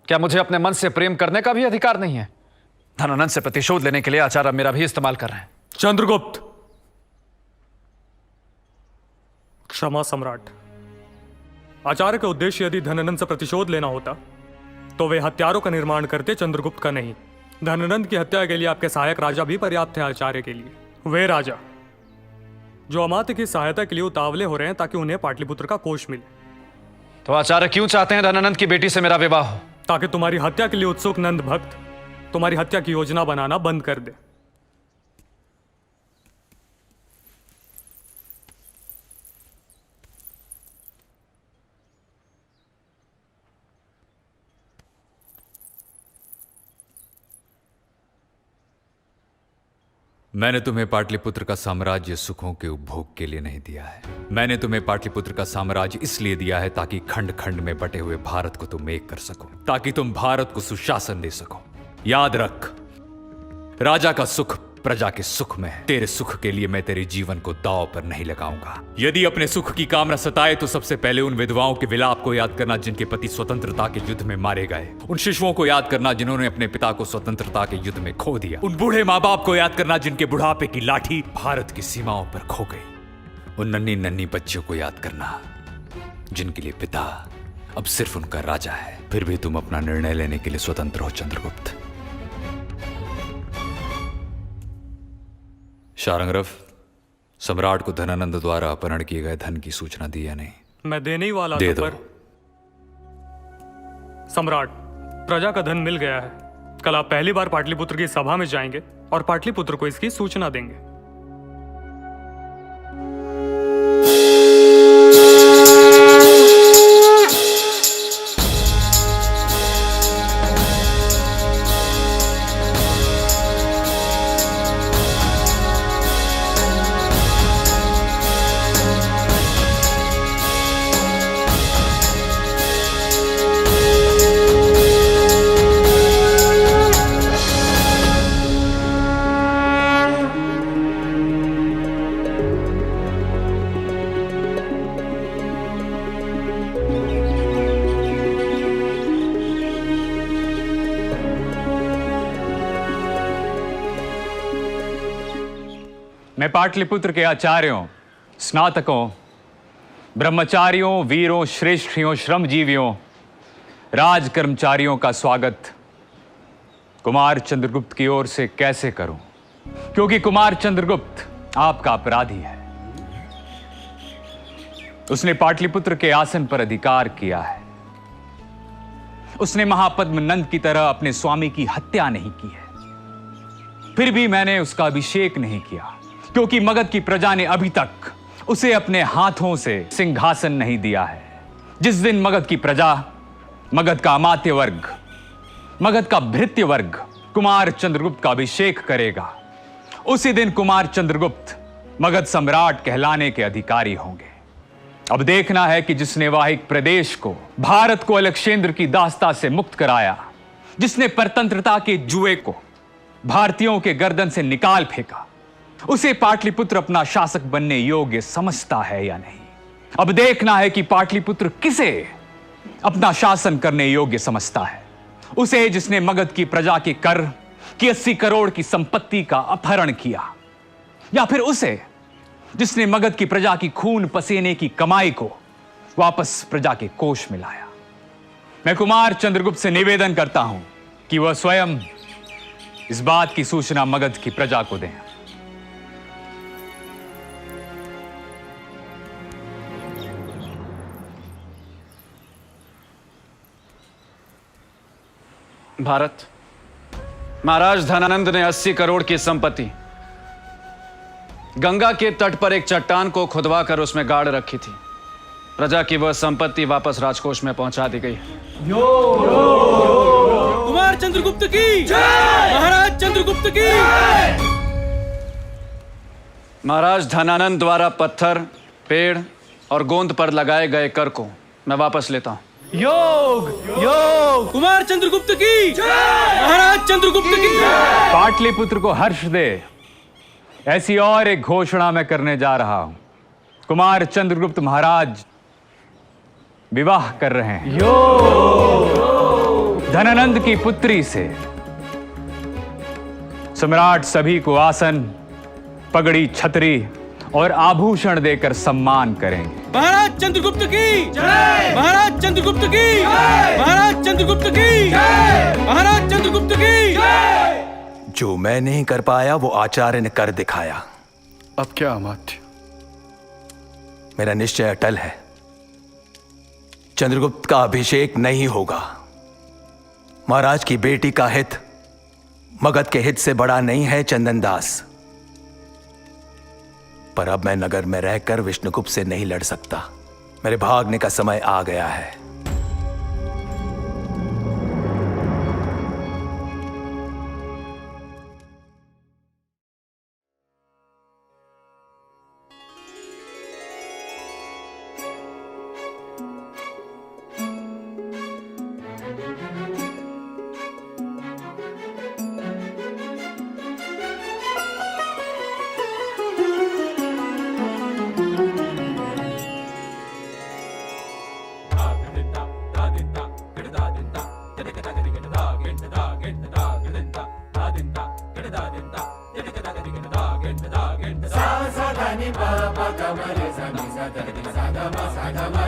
क्या मुझे अपने मन से प्रेम करने का भी अधिकार नहीं है? धनानंद से प्रतिशोध लेने के लिए आचार्य मेरा भी इस्तेमाल कर रहे हैं। चंद्रगुप्त, क्षमा सम्राट। आचार्य का उद्देश्य यदि धनानंद से प्रतिशोध लेना होता तो वे हत्यारों का निर्माण करते, चंद्रगुप्त का नहीं। धनानंद की हत्या के लिए आपके सहायक राजा भी पर्याप्त थे आचार्य के लिए। वे राजा जो अमात्य की सहायता के लिए उतावले हो रहे हैं ताकि उन्हें पाटलिपुत्र का कोष मिले। तो आचार्य क्यों चाहते हैं धनानंद की बेटी से मेरा विवाह हो? ताकि तुम्हारी हत्या के लिए उत्सुक नंद भक्त तुम्हारी हत्या की योजना बनाना बंद कर दे। मैंने तुम्हें पाटलिपुत्र का साम्राज्य सुखों के उपभोग के लिए नहीं दिया है। मैंने तुम्हें पाटलिपुत्र का साम्राज्य इसलिए दिया है ताकि खंड खंड में बटे हुए भारत को तुम एक कर सको, ताकि तुम भारत को सुशासन दे सको। याद रख, राजा का सुख प्रजा के सुख में है। तेरे सुख के लिए मैं तेरे जीवन को दांव पर नहीं लगाऊंगा। यदि अपने सुख की कामना सताए तो सबसे पहले उन विधवाओं के विलाप को याद करना जिनके पति स्वतंत्रता के युद्ध में मारे गए। उन शिशुओं को याद करना जिन्होंने अपने पिता को स्वतंत्रता के युद्ध में खो दिया। उन बूढ़े माँ बाप को याद करना जिनके बुढ़ापे की लाठी भारत की सीमाओं पर खो गई। उन नन्ही नन्ही बच्चियों को याद करना जिनके लिए पिता अब सिर्फ उनका राजा है। फिर भी तुम अपना निर्णय लेने के लिए स्वतंत्र हो चंद्रगुप्त। शारंगरव, सम्राट को धनानंद द्वारा अपहरण किए गए धन की सूचना दी या नहीं? मैं देने ही वाला दे था, दो। पर सम्राट, प्रजा का धन मिल गया है। कल आप पहली बार पाटलिपुत्र की सभा में जाएंगे और पाटलिपुत्र को इसकी सूचना देंगे। मैं पाटलिपुत्र के आचार्यों, स्नातकों, ब्रह्मचारियों, वीरों, श्रेष्ठियों, श्रमजीवियों, राज कर्मचारियों का स्वागत कुमार चंद्रगुप्त की ओर से कैसे करूं? क्योंकि कुमार चंद्रगुप्त आपका अपराधी है। उसने पाटलिपुत्र के आसन पर अधिकार किया है। उसने महापद्म नंद की तरह अपने स्वामी की हत्या नहीं की है। फिर भी मैंने उसका अभिषेक नहीं किया क्योंकि मगध की प्रजा ने अभी तक उसे अपने हाथों से सिंहासन नहीं दिया है। जिस दिन मगध की प्रजा मगध का अमात्य वर्ग, मगध का भृत्य वर्ग कुमार चंद्रगुप्त का अभिषेक करेगा। उसी दिन कुमार चंद्रगुप्त मगध सम्राट कहलाने के अधिकारी होंगे। अब देखना है कि जिसने वाहिक प्रदेश को, भारत को अलक्षेंद्र की दास्ता से मुक्त कराया, जिसने परतंत्रता के जुए को भारतीयों के गर्दन से निकाल फेंका, उसे पाटलिपुत्र अपना शासक बनने योग्य समझता है या नहीं। अब देखना है कि पाटलिपुत्र किसे अपना शासन करने योग्य समझता है। उसे जिसने मगध की प्रजा के कर की 80 करोड़ की संपत्ति का अपहरण किया, या फिर उसे जिसने मगध की प्रजा की खून पसीने की कमाई को वापस प्रजा के कोष में लाया। मैं कुमार चंद्रगुप्त से निवेदन करता हूं कि वह स्वयं इस बात की सूचना मगध की प्रजा को दें। भारत, महाराज धनानंद ने 80 करोड़ की संपत्ति गंगा के तट पर एक चट्टान को खुदवा कर उसमें गाड़ रखी थी। प्रजा की वह संपत्ति वापस राजकोष में पहुंचा दी गई। कुमार चंद्रगुप्त की जय, महाराज चंद्रगुप्त की जय। महाराज धनानंद द्वारा पत्थर, पेड़ और गोंद पर लगाए गए कर को मैं वापस लेता हूं। योग योग, कुमार चंद्रगुप्त की जय, महाराज चंद्रगुप्त की जय। पाटलिपुत्र को हर्ष दे, ऐसी और एक घोषणा मैं करने जा रहा हूं। कुमार चंद्रगुप्त महाराज विवाह कर रहे हैं धनानंद की पुत्री से। सम्राट सभी को आसन, पगड़ी, छतरी और आभूषण देकर सम्मान करेंगे। महाराज चंद्रगुप्त की जय, महाराज चंद्रगुप्त की जय, महाराज चंद्रगुप्त की जय, महाराज चंद्रगुप्त की जय। जो मैं नहीं कर पाया वो आचार्य ने कर दिखाया। अब क्या अमात्य? मेरा निश्चय अटल है, चंद्रगुप्त का अभिषेक नहीं होगा। महाराज की बेटी का हित मगध के हित से बड़ा नहीं है चंदनदास। पर अब मैं नगर में रहकर विष्णुगुप्त से नहीं लड़ सकता। मेरे भागने का समय आ गया है। सा सा धा नि पा पा गा मा रे सा नि सा धा नि सा धा मा